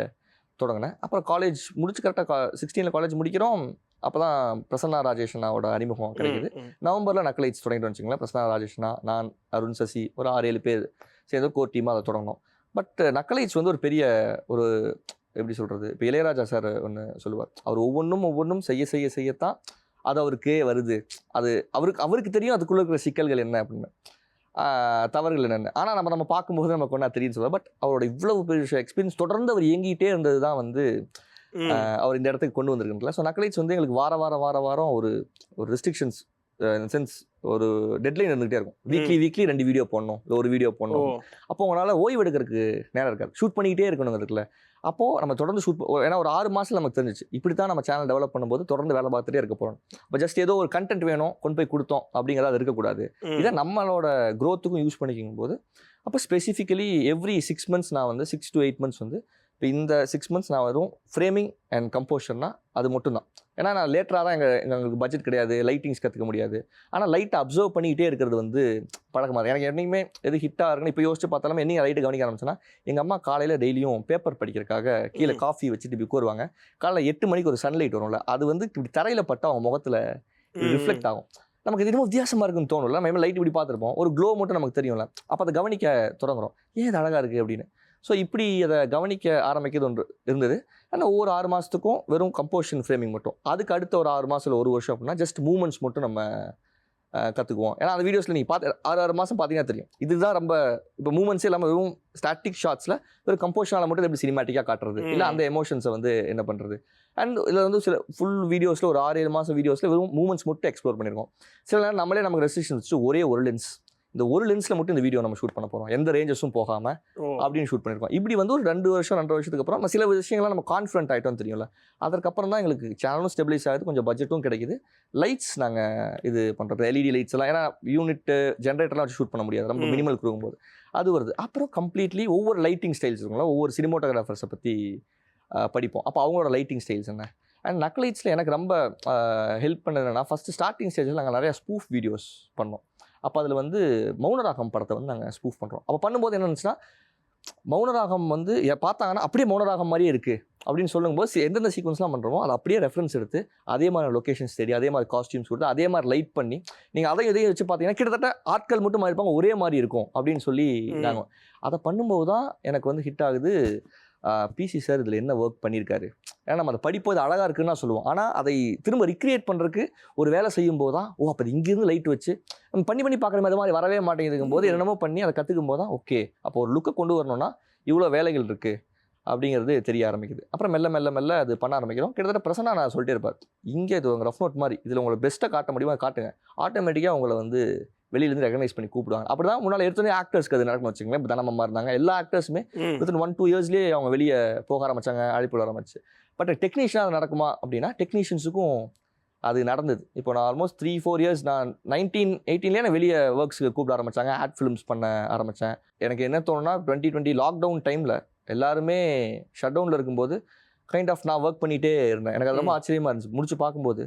தொடங்கினேன். அப்புறம் காலேஜ் முடிச்சு கரெக்டாக 16 காலேஜ் முடிக்கிறோம். அப்போ தான் பிரசன்னா ராஜேஷனாவோட அறிமுகம் கிடைக்குது. நவம்பரில் நக்கலைட்ஸ் தொடங்கிட்டு வச்சுங்களேன். பிரசன்னா ராஜேஷனா, நான், அருண் சசி, ஒரு 6-7 பேர் சேர்ந்து கோர் டீமாக அதை தொடங்கினோம். பட் நக்கலைட்ஸ் வந்து ஒரு பெரிய ஒரு எப்படி சொல்கிறது, இப்போ இளையராஜா சார் ஒன்று சொல்லுவார், அவர் ஒவ்வொன்றும் செய்யத்தான் அது அவருக்கே வருது. அது அவருக்கு தெரியும் அதுக்குள்ளே இருக்கிற சிக்கல்கள் என்ன அப்படின்னு, தவறுகள் என்னென்னு. ஆனால் நம்ம பார்க்கும்போது நமக்கு ஒன்றா தெரியும்னு சொல்லுவார். பட் அவரோட இவ்வளவு பெரிய எக்ஸ்பீரியன்ஸ் தொடர்ந்து அவர் இயங்கிட்டே இருந்தது தான் வந்து அவர் இந்த இடத்துக்கு கொண்டு வந்திருக்குங்களா. ஸோ நக்கலைட்ஸ் வந்து எங்களுக்கு வாரம் ஒரு ரெஸ்ட்ரிக்ஷன்ஸ் சென்ஸ் ஒரு டெட்லைன் இருந்துகிட்டே இருக்கும். வீக்லி 2 வீடியோ போடணும், இல்லை ஒரு வீடியோ போடணும். அப்போ உங்களால் ஓய்வு எடுக்கிறதுக்கு நேரம் இருக்காது, ஷூட் பண்ணிக்கிட்டே இருக்கணும் இருக்குல்ல. அப்போது நம்ம தொடர்ந்து ஷூட், ஏன்னா ஒரு 6 மாதத்தில் நமக்கு தெரிஞ்சிச்சு இப்படி தான் நம்ம சேனல் டெவலப் பண்ணும்போது தொடர்ந்து வேலை பார்த்துட்டே இருக்க போகிறோம். இப்போ ஜஸ்ட் ஏதோ ஒரு கண்டென்ட் வேணும் கொண்டு போய் கொடுத்தோம் அப்படிங்கிறத அது இருக்கக்கூடாது. இதை நம்மளோட க்ரோத்துக்கும் யூஸ் பண்ணிக்கும் போது அப்போ ஸ்பெசிஃபிக்கலி எவ்ரி 6 months நான் வந்து 6 to 8 months வந்து இப்போ இந்த 6 months நான் வரும் ஃப்ரேமிங் அண்ட் கம்போஷர்னா அது மட்டும்தான். ஏன்னா நான் லேட்டராக தான் எங்களுக்கு பட்ஜெட் கிடையாது, லைட்டிங்ஸ் கற்றுக்க முடியாது. ஆனால் லைட்டை அப்சர்வ் பண்ணிக்கிட்டே இருக்கிறது வந்து பழக்கமாக எனக்கு என்றைக்குமே எது ஹிட்டாக இருக்குன்னு இப்போ யோசிச்சு பார்த்தாலும் என்னையும் லைட்டை கவனிக்க ஆரம்பிச்சேன்னா, எங்கள் அம்மா காலையில் டெய்லியும் பேப்பர் படிக்கிறதுக்காக கீழே காஃபி வச்சுட்டு இப்படி உட்காருவாங்க. காலையில் 8 மணிக்கு ஒரு சன்லைட் வரும்ல, அது வந்து இப்படி தரையில் பட்டு அவங்க முகத்தில் ரிஃப்ளெக்ட் ஆகும். நமக்கு இது இன்னும் வித்தியாசமாக இருக்குன்னு தோணும்ல, நம்ம லைட் இப்படி பார்த்துருப்போம், ஒரு க்ளோ மட்டும் நமக்கு தெரியும்ல, அப்போ அதை கவனிக்க தொடங்குறோம், ஏன் இது அழகாக இருக்குது அப்படின்னு. ஸோ இப்படி அதை கவனிக்க ஆரம்பிக்கிறது ஒன்று இருந்தது. ஆனால் ஒவ்வொரு 6 மாதத்துக்கும் வெறும் கம்போஷன் ஃப்ரேமிங் மட்டும், அதுக்கு அடுத்த ஒரு 6 மாதம் இல்லை 1 வருஷம் அப்படின்னா ஜஸ்ட் மூமெண்ட்ஸ் மட்டும் நம்ம கற்றுக்குவோம். ஏன்னா அந்த வீடியோஸில் நீங்கள் பார்த்து 6 மாதம் பார்த்தீங்கன்னா தெரியும், இதுதான் ரொம்ப இப்போ மூமெண்ட்ஸே இல்லாமல் வெறும் ஸ்டாட்டிக் ஷாட்ஸில் வெறும் கம்போஷனால் மட்டும் எப்படி சினிமேட்டிக்காக காட்டுறது, இல்லை அந்த எமோஷன்ஸை வந்து என்ன பண்ணுறது. அண்ட் இதில் வந்து சில ஃபுல் வீடியோஸில் ஒரு 6-7 மாதம் வீடியோஸில் வெறும் மூமெண்ட்ஸ் மட்டும் எக்ஸ்ப்ளோர் பண்ணியிருக்கோம். சில நேரம் நம்மளே நமக்கு ரெஸ்ட்ரிக்ஷன் வச்சு ஒரே ஒரு லென்ஸ், இந்த ஒரு லென்ஸில் மட்டும் இந்த வீடியோ நம்ம ஷூட் பண்ண போகிறோம், எந்த ரேஞ்சஸும் போகாமல் அப்படின்னு ஷூட் பண்ணியிருக்கோம். இப்படி வந்து ஒரு 2 வருஷத்துக்கு அப்புறம் நம்ம சில விஷயங்கள்லாம் நம்ம கான்ஃபிடென்ட் ஆகிட்டோம் தெரியும்ல. அதற்கப்புறம் தான் எங்களுக்கு சேனலும் ஸ்டெபிலைஸ் ஆகுது, கொஞ்சம் பட்ஜெட்டும் கிடைக்குது. லைட்ஸ் நாங்கள் இது பண்ணுறது எல்இடி லைட்ஸ் எல்லாம், ஏன்னா யூனிட்டு ஜென்ரேட்டர்லாம் வச்சு ஷூட் பண்ண முடியாது, ரொம்ப மினிமல் கொடுக்கும்போது அது வருது. அப்புறம் கம்ப்ளீட்லி ஒவ்வொரு லைட்டிங் ஸ்டைல்ஸ் இருக்குங்களா, ஒவ்வொரு சினிமோட்டோகிராஃபர்ஸை பற்றி படிப்போம். அப்போ அவங்களோட லைட்டிங் ஸ்டைல்ஸ் என்ன. அண்ட் நக்கலைட்ஸில் எனக்கு ரொம்ப ஹெல்ப் பண்ணது என்னென்னா, ஃபஸ்ட்டு ஸ்டார்டிங் ஸ்டேஜில் நாங்கள் நிறையா ஸ்பூஃப் வீடியோஸ் பண்ணோம். அப்போ அதில் வந்து மௌனராகம் படத்தை வந்து நாங்கள் ஸ்பூஃப் பண்ணுறோம். அப்போ பண்ணும்போது என்ன இருந்துச்சுன்னா, மௌனராகம் வந்து பார்த்தாங்கன்னா அப்படியே மௌனராகம் மாதிரியே இருக்குது அப்படின்னு சொல்லும்போது எந்தெந்த சீக்வன்ஸ்லாம் பண்ணுறோமோ அதை அப்படியே ரெஃபரன்ஸ் எடுத்து அதே மாதிரி லொக்கேஷன்ஸ் தேடி அதே மாதிரி காஸ்டியூம்ஸ் கொடுத்து அதே மாதிரி லைட் பண்ணி நீங்கள் அதையும் இதையும் வச்சு பார்த்தீங்கன்னா கிட்டத்தட்ட ஆட்கள் மட்டும் மாதிரி இருப்பாங்க, ஒரே மாதிரி இருக்கும் அப்படின்னு சொல்லி நாங்கள் அதை பண்ணும்போது தான் எனக்கு வந்து ஹிட் ஆகுது. பிசி சார் இதில் என்ன ஒர்க் பண்ணியிருக்காரு, ஏன்னா நம்ம அதை படிப்போது அழகாக இருக்குன்னு தான் சொல்லுவோம், ஆனால் அதை திரும்ப ரிக்ரியேட் பண்ணுறதுக்கு ஒரு வேலை செய்யும்போது தான் அப்போ இங்கேருந்து லைட் வச்சு நம்ம பண்ணி பார்க்குற மாதிரி வரவே மாட்டேங்குதுக்கும் போது என்னென்னமோ பண்ணி அதை கற்றுக்கும் போது தான் ஓகே அப்போ ஒரு லுக்கை கொண்டு வரணும்னா இவ்வளோ வேலைகள் இருக்குது அப்படிங்கிறது தெரிய ஆரம்பிக்குது. அப்புறம் மெல்ல அது பண்ண ஆரம்பிக்கிறோம். கிட்டத்தட்ட பிரசன்னா நான் சொல்லிட்டே இருப்பார், இங்கே இது உங்கள் ரஃப் நோட் மாதிரி, இதில் உங்களை பெஸ்ட்டாக காட்ட முடியுமா காட்டுங்க, ஆட்டோமேட்டிக்காக உங்களை வந்து வெளியிலேருந்து ரெகனைஸ் பண்ணி கூப்பிடுவாங்க. அப்படி தான் முன்னால் எடுத்தோடனே ஆக்டர்ஸ்க்கு அது நடக்கணும் வச்சுங்களேன். இப்போ தனமம்மா இருந்தாங்க, எல்லா ஆக்டர்ஸுமே வித்தின் 1-2 இயர்ஸ்லேயே அவங்க வெளியே போக ஆரம்பித்தாங்க, அழைப்பு ஆரம்பிச்சு. பட் டெக்னீஷியனாக அது நடக்குமா அப்படின்னா டெக்னீஷியன்ஸுக்கும் அது நடந்தது. இப்போ நான் ஆல்மோஸ்ட் 3-4 இயர்ஸ் நான் 19-18 நான் வெளியே ஒர்க்ஸுக்கு கூப்பிட ஆரம்பித்தாங்க, ஆட் ஃபிலிம்ஸ் பண்ண ஆரம்பித்தேன். எனக்கு என்ன தோணுன்னா 2020 லாக்டவுன் டைமில் எல்லாருமே ஷட் டவுனில் இருக்கும்போது கைண்ட் ஆஃப் நான் ஒர்க் பண்ணிகிட்டே இருந்தேன். எனக்கு அது ரொம்ப ஆச்சரியமாக இருந்துச்சு. முடிச்சு பார்க்கும்போது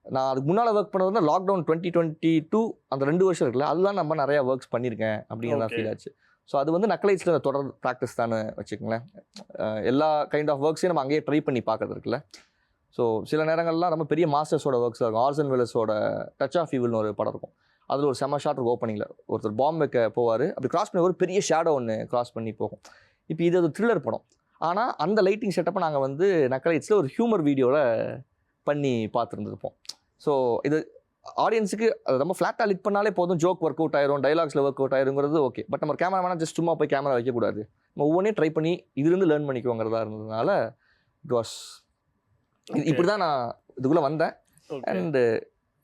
நான் அதுக்கு முன்னால் ஒர்க் பண்ணது வந்து லாக்டவுன் 2022 அந்த 2 வருஷம் இருக்குல்ல, அதுதான் நம்ம நிறையா ஒர்க்ஸ் பண்ணியிருக்கேன் அப்படிங்கிறதான் ஃபீல் ஆச்சு. ஸோ அது வந்து நக்கலைட்ஸில் தொடர் ப்ராக்டிஸ் தானே வச்சுக்கோங்களேன். எல்லா கைண்ட் ஆஃப் ஒர்க்ஸையும் நம்ம அங்கேயே ட்ரை பண்ணி பார்க்கறது இருக்குல்ல. ஸோ சில நேரங்கள்லாம் ரொம்ப பெரிய மாஸ்டர்ஸோட ஒர்க்ஸ் இருக்கும். ஆர்சன் வெல்லஸோட டச் ஆஃப் ஈவில்னு ஒரு படம் இருக்கும். அதில் ஒரு செம்ம ஷாட் இருக்கும் ஓப்பனிங்கில். ஒருத்தர் பாம்பு வைக்க போவார், அப்படி கிராஸ் பண்ணி ஒரு பெரிய ஷேடோ ஒன்று கிராஸ் பண்ணி போகும். இப்போ இது ஒரு த்ரில்லர் படம். ஆனால் அந்த லைட்டிங் செட்டப்பை நாங்கள் வந்து நக்கலைட்ஸில் ஒரு ஹியூமர் வீடியோவில் பண்ணி பார்த்துருந்துருப்போம். ஸோ இது ஆடியன்ஸுக்கு அது ரொம்ப ஃப்ளாட்டாக லிட் பண்ணாலே போதும், ஜோக் ஒர்க் அவுட் ஆயிரும், டைலாக்ஸில் ஒர்க் அவுட் ஆயிருங்கிறது ஓகே. பட் நம்ம கேமராமேனாக ஜஸ்ட் சும்மா போய் கேமரா வைக்கக்கூடாது, நம்ம ஒவ்வொன்றையும் ட்ரை பண்ணி இதுலேருந்து லேர்ன் பண்ணிக்குவோங்கிறதா இருந்ததுனால இட் வாஸ் இப்படி தான் நான் இதுக்குள்ளே வந்தேன். அண்டு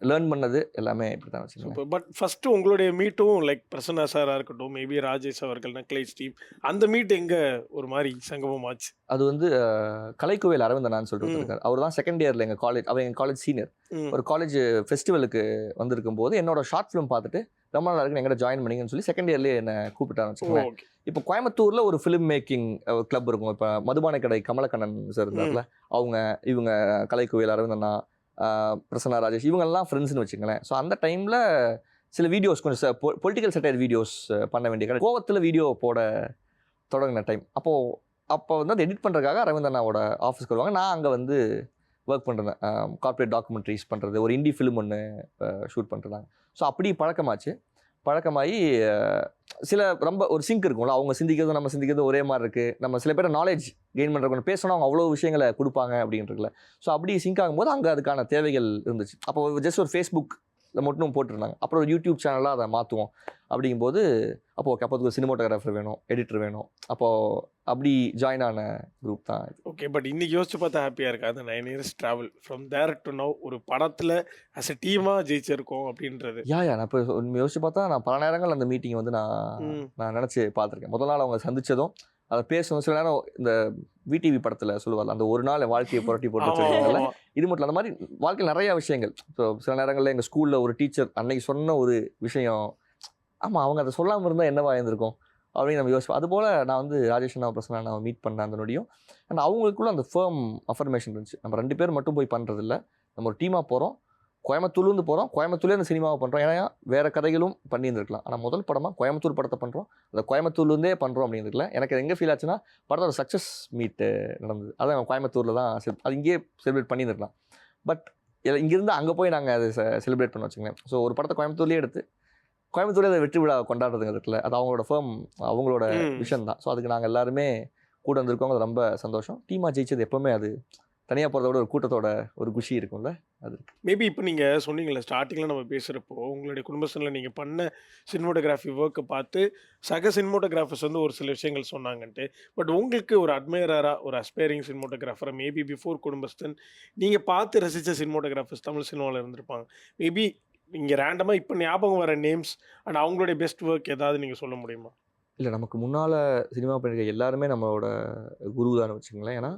லேர்ன் பண்ணது எல்லாமே இப்படி தான் வச்சுக்கோங்க. பட் ஃபஸ்ட்டு உங்களுடைய மீட்டும் லைக் பிரசன்னா சாராக இருக்கட்டும், மேபி ராஜேஷ் அவர்கள், நக்லைஸ் டீம், அந்த மீட் எங்கே ஒரு மாதிரி சங்கமம் ஆச்சு? அது வந்து கலைக்குவேல் அரவிந்தனான்னு சொல்லிட்டு இருக்காரு. அவர் தான் செகண்ட் இயரில் எங்கள் காலேஜ், அவர் எங்கள் காலேஜ் சீனியர். ஒரு காலேஜ் ஃபெஸ்டிவலுக்கு வந்திருக்கும் போது என்னோட ஷார்ட் ஃபிலிம் பார்த்துட்டு ரொம்ப நாள் இருக்கு எங்கிட்ட ஜாயின் பண்ணிங்கன்னு சொல்லி செகண்ட் இயர்லேயே என்னை கூப்பிட்டான்னு வச்சுக்கோங்க. இப்போ கோயம்புத்தூரில் ஒரு ஃபிலிம் மேக்கிங் கிளப் இருக்கும். இப்போ மதுபான கடை கமலக்கண்ணன் சார் இருந்தார்ல, அவங்க இவங்க கலைக்குவேல் அரவிந்தனா, பிரசன்னா, ராஜேஷ், இவங்கெல்லாம் ஃப்ரெண்ட்ஸ்னு வச்சுங்களேன். ஸோ அந்த டைமில் சில வீடியோஸ் கொஞ்சம் பொலிட்டிக்கல் செட்டையர் வீடியோஸ் பண்ண வேண்டிய கோவத்தில் வீடியோ போட தொடங்கின டைம். அப்போ வந்து அதை எடிட் பண்ணுறதுக்காக அரவிந்தனாவோட ஆஃபீஸ்க்கு வருவாங்க. நான் அங்கே வந்து ஒர்க் பண்ணுறேன், கார்ப்பரேட் டாக்குமெண்ட்ரிஸ் பண்ணுறது, ஒரு இண்டி ஃபிலிம் ஒன்று ஷூட் பண்ணுறாங்க. ஸோ அப்படி பழக்கமாகி சில ரொம்ப ஒரு சிங்க் இருக்கும்ல, அவங்க சிந்திக்கிறதும் நம்ம சிந்திக்கிறதும் ஒரே மாதிரி இருக்குது. நம்ம சில பேர் நாலேஜ் கெயின் பண்ணுறவங்க பேசணும், அவங்க அவ்வளோ விஷயங்களை கொடுப்பாங்க அப்படின்றதுல. ஸோ அப்படி சிங்க் ஆகும்போது அங்கே அதுக்கான தேவைகள் இருந்துச்சு. அப்போ ஜஸ்ட் ஒரு ஃபேஸ்புக் மட்டும் போட்டிருந்தாங்க. அப்புறம் ஒரு யூடியூப் சேனலாக அதை மாற்றுவோம் அப்படிங்கும்போது ஓகே, அப்போ ஒரு சினிமோட்டோகிராஃபர் வேணும், எடிட்டர் வேணும். அப்போது அப்படி ஜாயின் ஆன குரூப் தான் இது. ஓகே, பட் இன்னைக்கு யோசிச்சு பார்த்தா ஹாப்பியாக இருக்கா? அந்த 9 years travel from there to now ஒரு படத்தில் அஸ் எ டீமாக ஜெயிச்சிருக்கோம் அப்படின்றது. நான் இப்போ யோசிச்சு பார்த்தா நான் பல நேரங்கள் அந்த மீட்டிங் வந்து நான் நினச்சி பார்த்துருக்கேன். முதல் நாள் அவங்க சந்தித்ததும் அதை பேசணும். சில நேரம் இந்த விடிவி படத்தில் சொல்லுவாள், அந்த ஒரு நாள் வாழ்க்கையை புரட்டி போட்டு வச்சுருக்காங்கல்ல, இது மட்டும் அந்த மாதிரி வாழ்க்கையில் நிறையா விஷயங்கள். ஸோ சில நேரங்களில் எங்கள் ஸ்கூலில் ஒரு டீச்சர் அன்னைக்கு சொன்ன ஒரு விஷயம், ஆமாம் அவங்க அதை சொல்லாமல் இருந்தால் என்னவா இருந்திருக்கும் அப்படின்னு நம்ம யோசிப்போம். அதுபோல் நான் வந்து ராஜேஷ் அண்ணா, பிரசன்னா நான் மீட் பண்ணேன் அந்த நொடியும். அண்ட் அவங்களுக்குள்ள அந்த ஃபேர்ம் அஃபர்மேஷன் இருந்துச்சு, நம்ம 2 பேர் மட்டும் போய் பண்ணுறதில்ல, நம்ம ஒரு டீமாக போகிறோம், கோயம்புத்தூர்லேருந்து போகிறோம், கோயம்புத்தூர்லேயே அந்த சினிமாவை பண்ணுறோம். ஏன்னா வேறு கதைகளும் பண்ணியிருந்துருக்கலாம், ஆனால் முதல் படமாக கோயம்புத்தூர் படத்தை பண்ணுறோம், அதை கோயம்புத்தூர்லேருந்தே பண்ணுறோம் அப்படிங்கிறதுல எனக்கு எங்கே ஃபீல் ஆச்சுன்னா, படத்தோட சக்ஸஸ் மீட்டு நடந்தது. அதான் கோயம்புத்தூரில் தான் அது இங்கேயே செலிப்ரேட் பண்ணியிருந்துருக்கலாம். பட் இங்கேருந்து அங்கே போய் நாங்கள் அதை செலிப்ரேட் பண்ண வச்சுங்களேன். ஸோ ஒரு படத்தை கோயம்புத்தூர்லேயே எடுத்து கோயம்புத்தூர்லேயே அதை வெற்றி விழா கொண்டாடுறதுங்கிறதுல அது அவங்களோட ஃபேம், அவங்களோட விஷயம் தான். ஸோ அதுக்கு நாங்கள் எல்லாருமே கூட வந்திருக்கோங்க, அது ரொம்ப சந்தோஷம். டீமாக ஜெயிச்சது எப்போவுமே அது தனியாக போகிறத விட ஒரு கூட்டத்தோட ஒரு குஷி இருக்கும்ல, அது. மேபி இப்போ நீங்கள் சொன்னீங்களே ஸ்டார்டிங்கில் நம்ம பேசுகிறப்போ உங்களுடைய குடும்பத்தில் நீங்கள் பண்ண சினிமோட்டோகிராஃபி ஒர்க்கை பார்த்து சக சினிமோட்டோகிராஃபர்ஸ் வந்து ஒரு சில விஷயங்கள் சொன்னாங்கன்ட்டு. பட் உங்களுக்கு ஒரு அட்மையராக, ஒரு அஸ்பைரிங் சினிமோட்டோகிராஃபராக, மேபி பிஃபோர் குடும்பஸ்தன் நீங்கள் பார்த்து ரசித்த சினிமோட்டோகிராஃபர்ஸ் தமிழ் சினிமாவில் இருந்திருப்பாங்க. மேபி நீங்கள் ரேண்டமாக இப்போ ஞாபகம் வர நேம்ஸ் அண்ட் அவங்களுடைய பெஸ்ட் ஒர்க் ஏதாவது நீங்கள் சொல்ல முடியுமா? இல்லை, நமக்கு முன்னால் சினிமா பண்ணியிருக்க எல்லாருமே நம்மளோட குரு தான் வச்சுக்கோங்களேன். ஏன்னா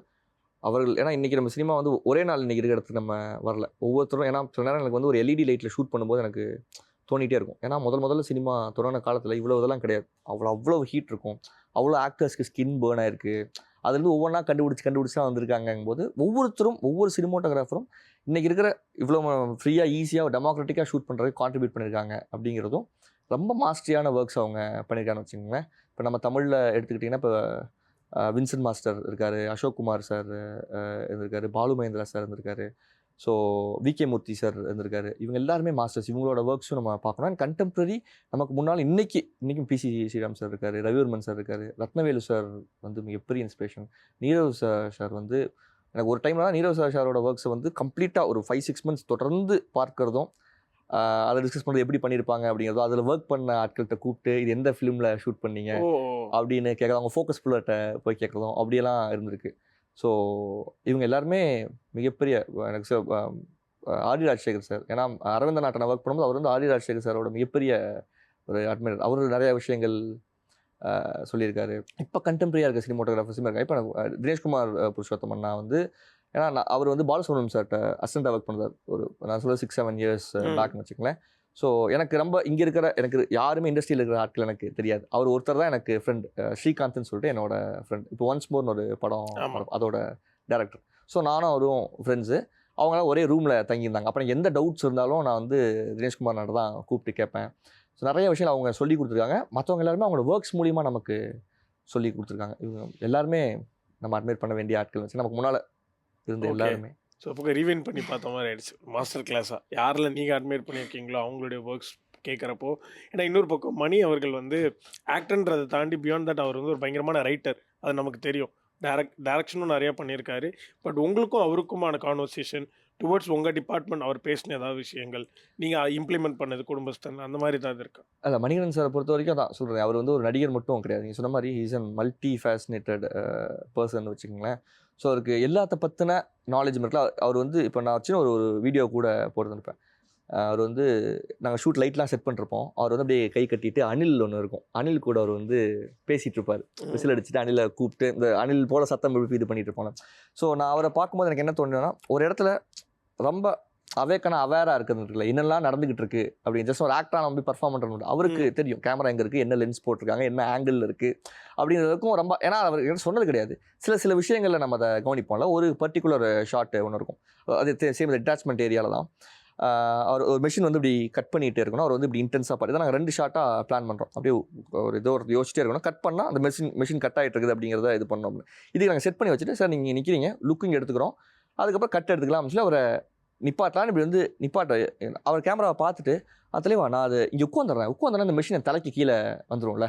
இன்றைக்கி நம்ம சினிமா வந்து ஒரே நாள் இன்றைக்கி இருக்கிற இடத்துக்கு நம்ம வரல. ஒவ்வொருத்தரும் ஏன்னா சில நேரம் எனக்கு வந்து ஒரு எல்இடி லைட்டில் ஷூட் பண்ணும்போது எனக்கு தோணிகிட்டே இருக்கும். ஏன்னா முதல்ல சினிமா தொடங்கின காலத்தில் இவ்வளோ இதெல்லாம் கிடையாது. அவ்வளோ ஹீட் இருக்கும், அவ்வளோ ஆக்டர்ஸ்க்கு ஸ்கின் பேர்ன் ஆயிருக்கு. அதுலேருந்து ஒவ்வொன்றா கண்டுபிடிச்சி தான் வந்திருக்காங்கும்போது ஒவ்வொரு சினிமோட்டோகிராஃபரும் இன்றைக்கி இருக்கிற இவ்வளோ ஃப்ரீயாக, ஈஸியாக, டெமோக்ராட்டிக்காக ஷூட் பண்ணுறதுக்கு கான்ட்ரிபியூட் பண்ணியிருக்காங்க அப்படிங்கிறதும் ரொம்ப மாஸ்டரியான ஒர்க்ஸ் அவங்க பண்ணியிருக்கான்னு வச்சுக்கோங்களேன். இப்போ நம்ம தமிழில் எடுத்துக்கிட்டிங்கன்னா இப்போ வின்சென்ட் மாஸ்டர் இருக்கார், அசோக் குமார் சார் இருந்திருக்காரு, பாலு மகேந்திரா சார் இருந்திருக்காரு, ஸோ விகே மூர்த்தி சார் இருந்திருக்காரு. இவங்க எல்லாருமே மாஸ்டர்ஸ். இவங்களோட ஒர்க்ஸும் நம்ம பார்க்கணும். அண்ட் கண்டெம்பரரி நமக்கு முன்னால் இன்றைக்கும் பிசி ஸ்ரீராம் சார் இருக்கார், ரவிவர்மன் சார் இருக்கார், ரத்னவேலு சார் வந்து மிகப்பெரிய இன்ஸ்பிரேஷன். நீரவ் சார் வந்து எனக்கு ஒரு டைம்ல தான் நீரவ் சாரோட ஒர்க்ஸை வந்து கம்ப்ளீட்டாக ஒரு 5-6 months தொடர்ந்து பார்க்கறதும், அதை டிஸ்கஸ் பண்ணுறது எப்படி பண்ணியிருப்பாங்க அப்படிங்கிறதோ, அதில் ஒர்க் பண்ண ஆட்கள்கிட்ட கூப்பிட்டு இது எந்த ஃபிலிமில் ஷூட் பண்ணீங்க அப்படின்னு கேட்குறது, அவங்க ஃபோக்கஸ் புல்லர்கிட்ட போய் கேட்குறதும் அப்படியெல்லாம் இருந்திருக்கு. ஸோ இவங்க எல்லாருமே மிகப்பெரிய எனக்கு ஆரி ராஜசேகர் சார். ஏன்னா அரவிந்த நாட்டை ஒர்க் பண்ணும்போது அவர் வந்து ஆரி ராஜசேகர் சாரோட மிகப்பெரிய ஒரு அட்மைரர். அவர் நிறையா விஷயங்கள் சொல்லியிருக்காரு. இப்போ கண்டெம்பரரியாக இருக்க சினிமோட்டோகிராஃபர்ஸுமே இருக்காங்க. இப்போ தினேஷ்குமார் புருஷோத்தமன் வந்து ஏன்னா அவர் வந்து பாலசுப்ரமணியம் சார்கிட்ட அசிஸ்டண்டாக ஒர்க் பண்ணுறாரு. நான் சொல்ல 6-7 years பேக்னு வச்சுக்கங்களேன். ஸோ எனக்கு ரொம்ப இங்கே எனக்கு யாருமே இண்டஸ்ட்ரியில் இருக்கிற ஆட்கள் எனக்கு தெரியாது. அவர் ஒருத்தர் தான் எனக்கு ஃப்ரெண்ட், ஸ்ரீகாந்த்னு சொல்லிட்டு என்னோட ஃப்ரெண்ட். இப்போ ஒன்ஸ் மோர்னு ஒரு படம், அதோட டேரக்டர். ஸோ நானும் அவரும் ஃப்ரெண்ட்ஸு. அவங்களாம் ஒரே ரூமில் தங்கியிருந்தாங்க. அப்புறம் எந்த டவுட்ஸ் இருந்தாலும் நான் வந்து தினேஷ்குமார் நாட்டை தான் கூப்பிட்டு கேட்பேன். ஸோ நிறைய விஷயம் அவங்க சொல்லி கொடுத்துருக்காங்க. மற்றவங்க எல்லாருமே அவங்களோட ஒர்க்ஸ் மூலிமா நமக்கு சொல்லி கொடுத்துருக்காங்க. இவங்க எல்லாருமே நம்ம அட்மைர் பண்ண வேண்டிய ஆட்கள் வச்சு நமக்கு முன்னால் இருந்த எல்லாருமே. ஸோ இப்போ ரீவைண்ட் பண்ணி பார்த்த மாதிரி ஆயிடுச்சு. மாஸ்டர் கிளாஸாக யாரில் நீங்கள் அட்மையர் பண்ணியிருக்கீங்களோ அவங்களுடைய ஒர்க்ஸ் கேட்குறப்போ, ஏன்னா இன்னொரு பக்கம் மணி அவர்கள் வந்து ஆக்டர்ன்றதை தாண்டி பியாண்ட் தட் அவர் வந்து ஒரு பயங்கரமான ரைட்டர், அது நமக்கு தெரியும். டைரக்ஷனும் நிறையா பண்ணியிருக்காரு. பட் உங்களுக்கும் அவருக்குமான கான்வர்சேஷன் டுவர்ட்ஸ் உங்கள் டிபார்ட்மெண்ட் அவர் பேசின ஏதாவது விஷயங்கள் நீங்கள் இம்ப்ளிமெண்ட் பண்ணது குடும்பஸ்தன் அந்த மாதிரி ஏதாவது இருக்கா? அதான் மணிகண்டன் சாரை பொறுத்த வரைக்கும் தான் சொல்கிறேன், அவர் வந்து ஒரு நடிகர் மட்டும் கிடையாது. நீங்கள் சொன்ன மாதிரி he's an multi fascinated person வச்சுக்கோங்களேன். ஸோ அவருக்கு எல்லாத்த பற்றின நாலேஜ் இருக்குல்ல. அவர் வந்து இப்போ நான் சின்ன ஒரு வீடியோ கூட போட்டு இருப்பேன். அவர் வந்து நாங்கள் ஷூட் லைட்லாம் செட் பண்ணிருப்போம். அவர் வந்து அப்படியே கை கட்டிட்டு அணில் ஒன்று இருக்கும், அணில் கூட அவர் வந்து பேசிகிட்டு இருப்பார். விசில் அடிச்சுட்டு அணிலை கூப்பிட்டு இந்த அணில் போல சத்தம் எழுப்பி இது பண்ணிட்டு இருப்போம். ஸோ நான் அவரை பார்க்கும்போது எனக்கு என்ன தோணுன்னா, ஒரு இடத்துல ரொம்ப அவேராக இருக்கிறது இருக்குல்ல, என்னெல்லாம் நடந்துகிட்டு இருக்கு அப்படின்னு ஜஸ்ட் ஒரு ஆக்டராக நம்ம பர்ஃபார்ம் பண்ணுறது அவருக்கு தெரியும். கேமரா எங்கே இருக்குது, என்ன லென்ஸ் போட்டிருக்காங்க, என்ன ஆங்கிள் இருக்குது அப்படின்றதுக்கும் ரொம்ப, ஏன்னா அவர் என்ன சொன்னது கிடையாது. சில விஷயங்களில் நம்ம அதை கவனிப்போம்ல. ஒரு பர்டிகுலர் ஷாட் ஒன்று இருக்கும், அது சேம் அட்டாச்மெண்ட் ஏரியாவில் தான். அவர் ஒரு மெஷின் வந்து இப்படி கட் பண்ணிகிட்டே இருக்கணும். அவர் வந்து இப்படி இன்டென்ஸாக பார்த்து தான் நாங்கள் 2 ஷாட்டாக பிளான் பண்ணுறோம். அப்படியே ஒரு யோசிச்சிட்டே இருக்கணும். கட் பண்ணால் அந்த மெஷின் கட் ஆகிட்டு இருக்குது அப்படிங்கிறத இது பண்ணோம். இதுக்கு நாங்கள் செட் பண்ணி வச்சுட்டு, சார் நீங்கள் நிற்கிறீங்க, லுக்கிங் எடுத்துக்கிறோம், அதுக்கப்புறம் கட் எடுத்துக்கலாம் அப்படின்னு சொல்லி அவரை நிப்பாட்டலான்னு இப்படி வந்து அவர் கேமராவை பார்த்துட்டு, அதுலேவா நான் அது இங்கே உட்காந்துறேன் இந்த மிஷின் என் தலைக்கு கீழே வந்துடும்ல,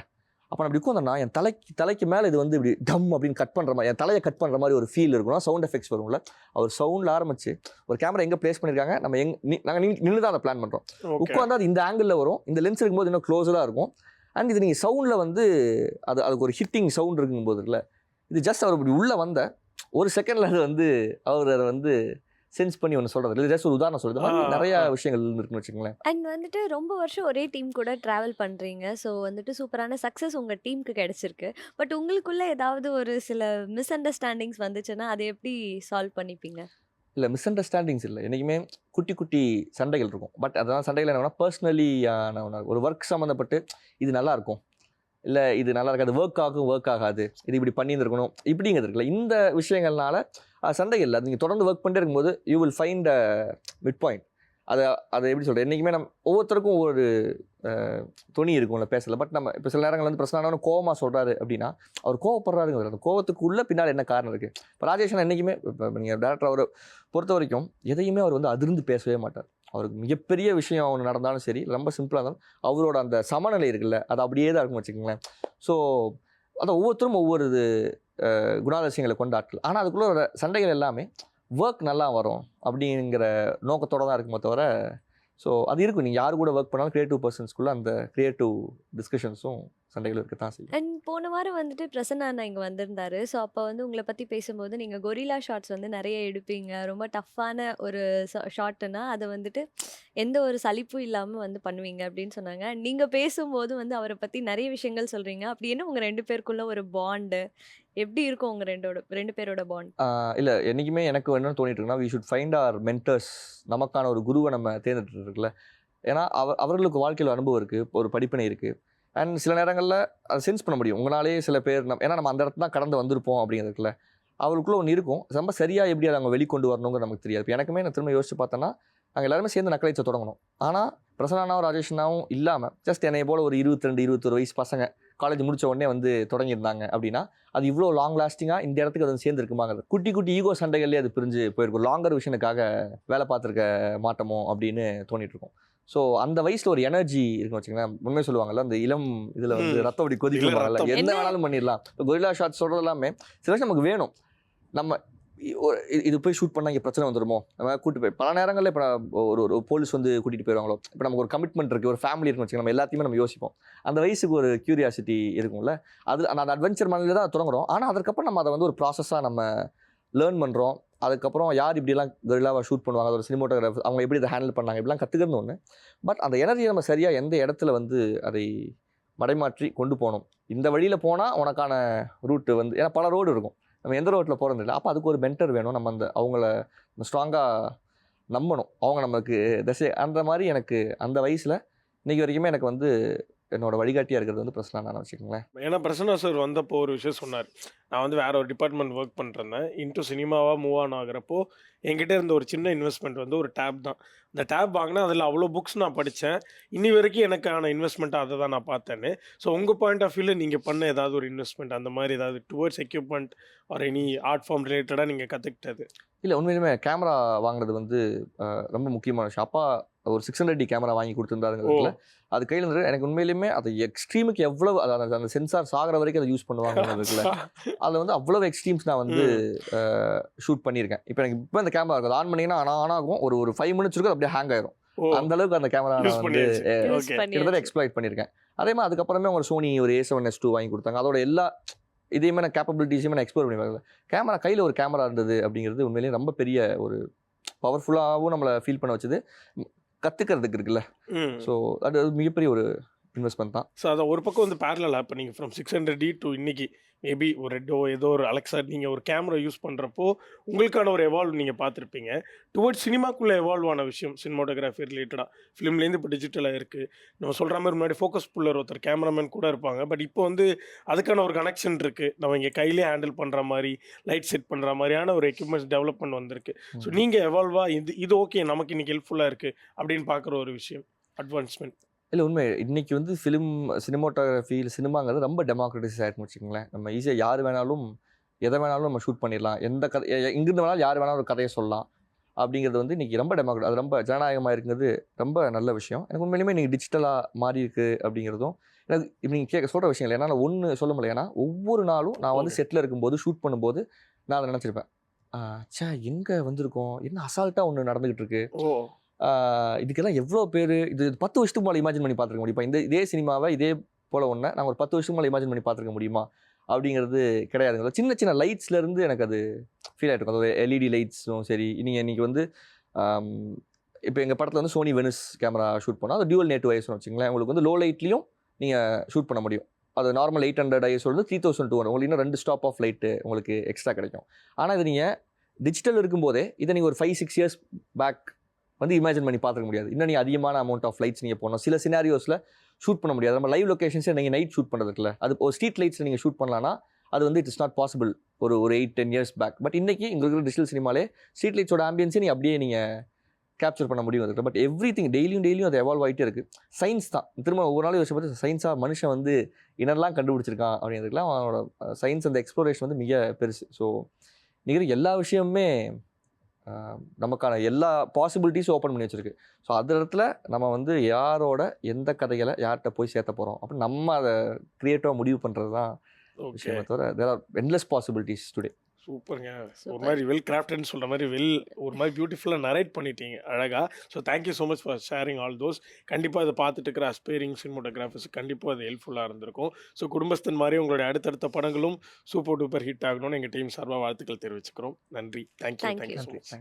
அப்போ நான் இப்படி உட்காந்தேன்னா என் தலைக்கு மேலே இது வந்து இப்படி டம் அப்படின்னு கட் பண்ணுற மாதிரி, என் தலையை கட் பண்ணுற மாதிரி ஒரு ஃபீல் இருக்கணும். சவுண்ட் எஃபெக்ட்ஸ் வரும்ல. அவர் சவுண்டில் ஆரம்பிச்சு ஒரு கேமரா எங்கே ப்ளேஸ் பண்ணியிருக்காங்க, நம்ம நாங்கள் நின்று தான் அதை பிளான் பண்ணுறோம். உட்காந்தா அது இந்த ஆங்கிளில் வரும், இந்த லென்ஸ் இருக்கும்போது இன்னும் க்ளோஸராக இருக்கும். அண்ட் இது நீங்கள் சவுண்டில் வந்து அதுக்கு ஒரு ஹிட்டிங் சவுண்ட் இருக்கும்போது இருக்குல்ல, இது ஜஸ்ட் அவர் இப்படி உள்ளே வந்த ஒரு செகண்டில் அது வந்து அவர் அதை வந்து சென்ஸ் பண்ணி ஒன்று சொல்கிறது இல்லை. ஜஸ்ட் ஒரு உதாரணம் சொல்கிறது மாதிரி நிறைய விஷயங்கள் இருக்குன்னு வச்சுக்கோங்களேன். அண்ட் வந்துட்டு ரொம்ப வருஷம் ஒரே டீம் கூட ட்ராவல் பண்ணுறீங்க. ஸோ வந்துட்டு சூப்பரான சக்ஸஸ் உங்கள் டீமுக்கு கிடச்சிருக்கு. பட் உங்களுக்குள்ளே ஏதாவது ஒரு சில மிஸ் அண்டர்ஸ்டாண்டிங்ஸ் வந்துச்சுன்னா அதை எப்படி சால்வ் பண்ணிப்பீங்க? இல்லை, மிஸ் அண்டர்ஸ்டாண்டிங்ஸ் இல்லை, என்றைக்குமே குட்டி குட்டி சண்டைகள் இருக்கும். பட் அதெல்லாம் சண்டைகள் என்ன பர்சனலி ஒரு ஒர்க் சம்மந்தப்பட்டு இது நல்லாயிருக்கும், இல்லை இது நல்லா இருக்காது, ஒர்க் ஆகாது, இது இப்படி பண்ணியிருந்துருக்கணும் இப்படிங்கிறது இருக்குல்ல. இந்த விஷயங்கள்னால சண்டைகள் இல்லை. நீங்கள் தொடர்ந்து ஒர்க் பண்ணிட்டே இருக்கும்போது you will find a mid point. அதை எப்படி சொல்கிறேன், என்றைக்குமே நம்ம ஒவ்வொருத்தருக்கும் ஒவ்வொரு துணி இருக்கும்ல பேசல. பட் நம்ம இப்போ சில நேரங்கள் வந்து பிரச்சனை கோவமாக சொல்கிறாரு அப்படின்னா, அவர் கோவப்படுறாருங்கிறது அந்த கோவத்துக்குள்ளே பின்னால் என்ன காரணம் இருக்குது. இப்போ ராஜேஷன் என்றைக்குமே, இப்போ நீங்கள் டேரக்டர் அவரை பொறுத்த வரைக்கும் எதையுமே அவர் வந்து அதிர்ந்து பேசவே மாட்டார். அவருக்கு மிகப்பெரிய விஷயம் ஒன்று நடந்தாலும் சரி, ரொம்ப சிம்பிளாக இருந்தாலும் அவரோட அந்த சமநிலை இருக்குல்ல, அது அப்படியே தான் இருக்கும் வச்சுக்கோங்களேன். ஸோ அதை ஒவ்வொருத்தரும் ஒவ்வொரு குணாதிசயங்களை கொண்டு ஆட்கள். ஆனால் அதுக்குள்ளே ஒரு சண்டைகள் எல்லாமே ஒர்க் நல்லா வரும் அப்படிங்கிற நோக்கத்தோடு தான் இருக்குமே தவிர, ஸோ அது இருக்கும். நீங்கள் யார் கூட ஒர்க் பண்ணாலும் கிரியேட்டிவ் பர்சன்ஸ்குள்ளே அந்த கிரியேட்டிவ் டிஸ்கஷன்ஸும் சண்டைகள் இருக்க தான் செய்யும். அண்ட் போன வாரம் வந்துட்டு பிரசன்னா அண்ணா இங்கே வந்திருந்தாரு. ஸோ அப்போ வந்து உங்களை பற்றி பேசும்போது நீங்கள் கொரில்லா ஷாட்ஸ் வந்து நிறைய எடுப்பீங்க, ரொம்ப டஃப்பான ஒரு ஷாட்டுன்னா அதை வந்துட்டு எந்த ஒரு சலிப்பும் இல்லாமல் வந்து பண்ணுவீங்க அப்படின்னு சொன்னாங்க. நீங்கள் பேசும்போது வந்து அவரை பற்றி நிறைய விஷயங்கள் சொல்கிறீங்க. அப்படி என்ன உங்கள் 2 பேருக்குள்ள ஒரு பாண்டு எப்படி இருக்கும், உங்கள் 2 பேரோட பாண்ட்? இல்லை, என்றைக்குமே எனக்கு என்ன தோணிட்டு இருக்குன்னா, we should find our mentors. நமக்கான ஒரு குருவை நம்ம தேர்ந்தெடுத்துட்டு இருக்குல்ல. ஏன்னா அவர்களுக்கு வாழ்க்கையில் அனுபவம் இருக்குது, ஒரு படிப்பினை இருக்குது. அண்ட் சில நேரங்களில் அதை சென்ஸ் பண்ண முடியும் உங்களாலே. சில பேர் ஏன்னா நம்ம அந்த இடத்துல தான் கடந்து வந்திருப்போம் அப்படிங்கிறதுக்குல அவருக்குள்ளே ஒன்று இருக்கும். ரொம்ப சரியாக எப்படி அதை அவங்க வெளிக்கொண்டு வரணுங்கிற நமக்கு தெரியாது. இப்போ எனக்குமே நான் திரும்ப யோசிச்சு பார்த்தேன்னா, நாங்கள் எல்லாருமே சேர்ந்து நக்கலைச்ச தொடங்கணும். ஆனால் பிரசன்னாவும் ராஜேஷ்னாவும் இல்லாமல் ஜஸ்ட் என்னை போல் ஒரு 22-21 வயசு பசங்க காலேஜ் முடித்த உடனே வந்து தொடங்கியிருந்தாங்க அப்படின்னா, அது இவ்வளோ லாங் லாஸ்டிங்காக இந்த இடத்துக்கு அது சேர்ந்துருக்குமாங்கிறது. குட்டி குட்டி ஈகோ சண்டைகள்லேயே அது பிரிஞ்சு போயிருக்கும். லாங்கர் விஷயனுக்காக வேலை பார்த்துருக்க மாட்டோமோ அப்படின்னு தோணிட்டு இருக்கும். ஸோ அந்த வயசில் ஒரு எனர்ஜி இருக்குன்னு வச்சுக்கோங்களேன். உண்மையை சொல்லுவாங்கள்ல, அந்த இளம் இதில் வந்து ரத்தம் அப்படி கொதிக்கல, என்ன வேணாலும் பண்ணிடலாம். இப்போ கொரில்லா ஷாட் சொல்கிறது எல்லாமே சில விஷயம் நமக்கு வேணும். நம்ம இது போய் ஷூட் பண்ணால் இங்கே பிரச்சனை வந்துடுமோ, நம்ம கூட்டு போய் பல நேரங்களில் இப்போ ஒரு போலீஸ் வந்து கூட்டிகிட்டு போயிடுவாங்களோ, இப்போ நமக்கு ஒரு கமிட்மெண்ட் இருக்குது, ஒரு ஃபேமிலி இருக்குன்னு வச்சுக்கோங்க, நம்ம எல்லாத்தையுமே நம்ம யோசிப்போம். அந்த வயசுக்கு ஒரு க்யூரியாசிட்டி இருக்கும்ல, அது அந்த அட்வென்ச்சர் மனதில் தான் தொடங்குறோம். ஆனால் அதுக்கப்புறம் நம்ம அதை வந்து ஒரு ப்ராசஸாக நம்ம லேர்ன் பண்ணுறோம். அதுக்கப்புறம் யார் இப்படிலாம் கொரில்லாவை ஷூட் பண்ணுவாங்க, ஒரு சினிமோட்டோகிராஃபர் அவங்க எப்படி இதை ஹேண்டில் பண்ணாங்க, இப்படிலாம் கற்றுக்கிறது ஒன்று. பட் அந்த எனர்ஜியை நம்ம சரியாக எந்த இடத்துல வந்து அதை மடைமாற்றி கொண்டு போகணும். இந்த வழியில் போனால் உனக்கான ரூட்டு வந்து, ஏன்னா பல ரோடு இருக்கும், நம்ம எந்த ரோட்டில் போகிறது இல்லை. அப்போ அதுக்கு ஒரு மென்டர் வேணும். நம்ம அவங்கள ஸ்ட்ராங்காக நம்பணும். அவங்க நமக்கு அந்த மாதிரி எனக்கு அந்த வயசில் இன்றைக்கி வரைக்குமே எனக்கு வந்து என்னோட வழிகாட்டியாக இருக்கிறது வந்து பிரச்சனை நான் வச்சுக்கோங்களேன். ஏன்னா பிரசன்னா சார் வந்தப்போ ஒரு விஷயம் சொன்னார். நான் வந்து வேற ஒரு டிபார்ட்மெண்ட் ஒர்க் பண்ணிருந்தேன். இன்டூ சினிமாவா மூவ் ஆன் ஆகுறப்போ என்கிட்ட இருந்த ஒரு சின்ன இன்வெஸ்ட்மெண்ட் வந்து ஒரு டேப் தான். அந்த டேப் வாங்கினா அதில் அவ்வளோ புக்ஸ் நான் படித்தேன். இன்னி வரைக்கும் எனக்கான இன்வெஸ்ட்மெண்ட் அதை தான் நான் பார்த்தேன்னு. ஸோ உங்கள் பாயிண்ட் ஆஃப் வியூவில் நீங்கள் பண்ண ஏதாவது ஒரு இன்வெஸ்ட்மெண்ட் அந்த மாதிரி ஏதாவது towards equipment or any art form ரிலேட்டடாக நீங்கள் கற்றுக்கிட்டது? இல்லை உண்மையிலுமே கேமரா வாங்குறது வந்து ரொம்ப முக்கியமான விஷயம். அப்பா ஒரு 600D கேமரா வாங்கி கொடுத்துருந்தாருங்கிறதுல அது கையில் இருந்தது. எனக்கு உண்மையிலுமே அது எக்ஸ்ட்ரீமுக்கு எவ்வளவு அந்த சென்சார் சாகிற வரைக்கும் அதை யூஸ் பண்ணுவாங்கன்றதுல அதில் வந்து அவ்வளவு எக்ஸ்ட்ரீம்ஸ் நான் வந்து ஷூட் பண்ணியிருக்கேன். இப்போ எனக்கு இப்போ அந்த கேமரா இருக்குது ஆன் பண்ணிங்கன்னா ஆன் ஆகும், ஒரு 5 மினிட்ஸ் இருக்கும், அப்படியே ஹேங் ஆயிரும். அந்த அளவுக்கு அந்த கேமரா நான் வந்து கிட்டத்தட்ட எக்ஸ்ப்ளாய்ட் பண்ணியிருக்கேன். அதே மாதிரி அதுக்கப்புறமே அவங்க சோனி ஒரு A7S II வாங்கி கொடுத்தாங்க. அதோட எல்லா இதையுமே நான் கேப்பபிலிட்டிஸுமே நான் எக்ஸ்ப்ளோர் பண்ணி பார்க்கல. கேமரா கையில் ஒரு கேமரா இருந்தது அப்படிங்கிறது உண்மையிலேயே ரொம்ப பெரிய ஒரு பவர்ஃபுல்லாகவும் நம்மளை ஃபீல் பண்ண வச்சது. கற்றுக்கிறதுக்கு இருக்குல்ல, ஸோ அது மிகப்பெரிய ஒரு இன்வெஸ்ட்மெண்ட் தான். ஸோ அதை ஒரு பக்கம் வந்து பேரலாக இப்போ நீங்கள் ஃப்ரம் 600D டு இன்னைக்கு மேபி ஒரு ரெட்டோ ஏதோ ஒரு அலெக்ஸா நீங்கள் ஒரு கேமரா யூஸ் பண்ணுறப்போ உங்களுக்கான ஒரு எவால்வ் நீங்கள் பார்த்துருப்பீங்க. டுவர்ட்ஸ் சினிமாக்குள்ளே எவால்வ் ஆன விஷயம் சினிமாட்டோகிராஃபி ரிலேட்டடாக ஃபிலிம்லேருந்து இப்போ டிஜிட்டலாக இருக்குது. நம்ம சொல்கிற மாதிரி முன்னாடி ஃபோக்கஸ் புல்லர் ஒருத்தர் கேமராமேன் கூட இருப்பாங்க. பட் இப்போ வந்து அதுக்கான ஒரு கனெக்ஷன் இருக்குது. நம்ம இங்கே கையிலே ஹேண்டில் பண்ணுற மாதிரி லைட் செட் பண்ணுற மாதிரியான ஒரு எக்யூப்மெண்ட்ஸ் டெவலப்மெண்ட் வந்திருக்கு. ஸோ நீங்கள் எவால்வாக இது ஓகே நமக்கு இன்றைக்கி ஹெல்ப்ஃபுல்லாக இருக்குது அப்படின்னு பார்க்குற ஒரு விஷயம் அட்வான்ஸ்மெண்ட். இல்லை உண்மை இன்றைக்கி வந்து சினிமாட்டோகிராஃபி சினிமாங்கிறது ரொம்ப டெமோக்ரட்டிஸ் ஆகிடுன்னு வச்சுக்கோங்களேன். நம்ம ஈஸியாக யார் வேணாலும் எதை வேணாலும் நம்ம ஷூட் பண்ணிடலாம். எந்த கதை எங்கிருந்து வேணாலும் யார் வேணாலும் ஒரு கதையை சொல்லலாம் அப்படிங்கிறது வந்து இன்றைக்கி ரொம்ப அது ரொம்ப ஜனநாயகமாக இருக்கிறது ரொம்ப நல்ல விஷயம். எனக்கு உண்மையிலுமே இன்றைக்கி டிஜிட்டலாக மாறி இருக்குது அப்படிங்கிறதும் எனக்கு இப்போ நீங்கள் சொல்கிற விஷயம் இல்லை. ஏன்னா நான் ஒன்று சொல்ல முடியல. ஏன்னா ஒவ்வொரு நாளும் நான் வந்து செட்டில் இருக்கும்போது ஷூட் பண்ணும்போது நான் அதை நினச்சிருப்பேன், எங்கே வந்திருக்கோம், என்ன அசால்ட்டாக ஒன்று நடந்துக்கிட்டு இருக்கு, இதுக்கெல்லாம் எவ்வளோ பேர் இது 10 வருஷத்துக்கு மேலே இமேஜின் பண்ணி பார்த்துருக்க முடியுமா, இதே சினிமாவை இதே போல் ஒன்று நாங்கள் ஒரு 10 வருஷத்துக்கு மேலே இமேஜின் பண்ணி பார்த்துருக்க முடியுமா அப்படிங்கிறது கிடையாதுங்க. சின்ன சின்ன லைட்ஸ்லேருந்து எனக்கு அது ஃபீல் ஆகிட்டு இருக்கும். அது LED லைட்ஸும் சரி. நீங்கள் இன்றைக்கி வந்து இப்போ எங்கள் படத்தில் வந்து சோனி வெனிஸ் கேமரா ஷூட் பண்ணால் அது டியூவல் நேட்டிவ் ஐஎஸ்னு வச்சுங்களேன். உங்களுக்கு வந்து லோ லைட்லேயும் நீங்கள் ஷூட் பண்ண முடியும். அது நார்மல் 800 ISO வந்து 3200 உங்களுக்கு இன்னும் 2 ஸ்டாப் ஆஃப் லைட்டு உங்களுக்கு எக்ஸ்ட்ரா கிடைக்கும். ஆனால் இது நீங்கள் டிஜிட்டல் இருக்கும்போதே இதை நீங்கள் ஒரு 5-6 இயர்ஸ் பேக் வந்து இமேஜின் பண்ணி பார்த்துக்க முடியாது. இன்னும் நீங்கள் அதிகமான அமௌண்ட் ஆஃப் லைட்ஸ் நீங்கள் போகணும். சில சினாரியோஸில் ஷூட் பண்ண முடியாது. நம்ம லைவ் லொக்கேஷன்ஸை நீங்கள் நைட் ஷூட் பண்ணுறதுக்குல அது ஒரு ஸ்ட்ரீட் லைட்ஸில் நீங்கள் ஷூட் பண்ணலான்னா அது வந்து இட்ஸ் நாட் பாசிபிள் ஒரு 8-10 இயர்ஸ் பேக். பட் இன்றைக்கி உங்களுக்கு டிஜிட்டல் சினிமாலே ஸ்ட்ரீட் லைட்ஸோட ஆம்பியன்ஸை நீங்கள் அப்படியே நீங்கள் கேப்சர் பண்ண முடியும். பட் எவ்ரி திங் டெய்லியும் அது எவால்வ் ஆகிட்டே இருக்குது. சயின்ஸ் தான் திரும்ப ஒவ்வொரு நாளும் யோசிச்சு பார்த்து சயின்ஸாக மனுஷன் வந்து என்னெல்லாம் கண்டுபிடிச்சிருக்கான் அப்படிங்கிறதுக்குலாம் அவனோட சயின்ஸ் அந்த எக்ஸ்ப்ளோரேஷன் வந்து மிக பெருசு. ஸோ நீங்கள் எல்லா விஷயமுமே நமக்கான எல்லா பாசிபிலிட்டிஸும் ஓப்பன் பண்ணி வச்சுருக்கு. ஸோ அந்த இடத்துல நம்ம வந்து யாரோட எந்த கதைகளை யார்கிட்ட போய் சேர்த்த போகிறோம் அப்படின்னு நம்ம அதை க்ரியேட்டிவாக முடிவு பண்ணுறது தான் விஷயமே தவிர there are endless possibilities today. சூப்பருங்க. ஒரு மாதிரி வெல் கிராஃப்டட்னு சொல்கிற மாதிரி ஒரு மாதிரி பியூட்டிஃபுல்லாக நரேட் பண்ணிட்டீங்க அழகாக. So thank you so much for sharing all those. கண்டிப்பாக அதை பார்த்துட்டு இருக்கிற அஸ்பைரிங் சினிமோட்டோகிராஃபர்ஸ் கண்டிப்பாக அது ஹெல்ப்ஃபுல்லாக இருந்திருக்கும். ஸோ குடும்பஸ்தன் மாதிரி உங்களுடைய அடுத்தடுத்த படங்களும் சூப்பர் டூப்பர் ஹிட் ஆகணும்னு எங்கள் டீம் சார்பாக வாழ்த்துக்கள் தெரிவிச்சுக்கிறோம். நன்றி. Thank you so much.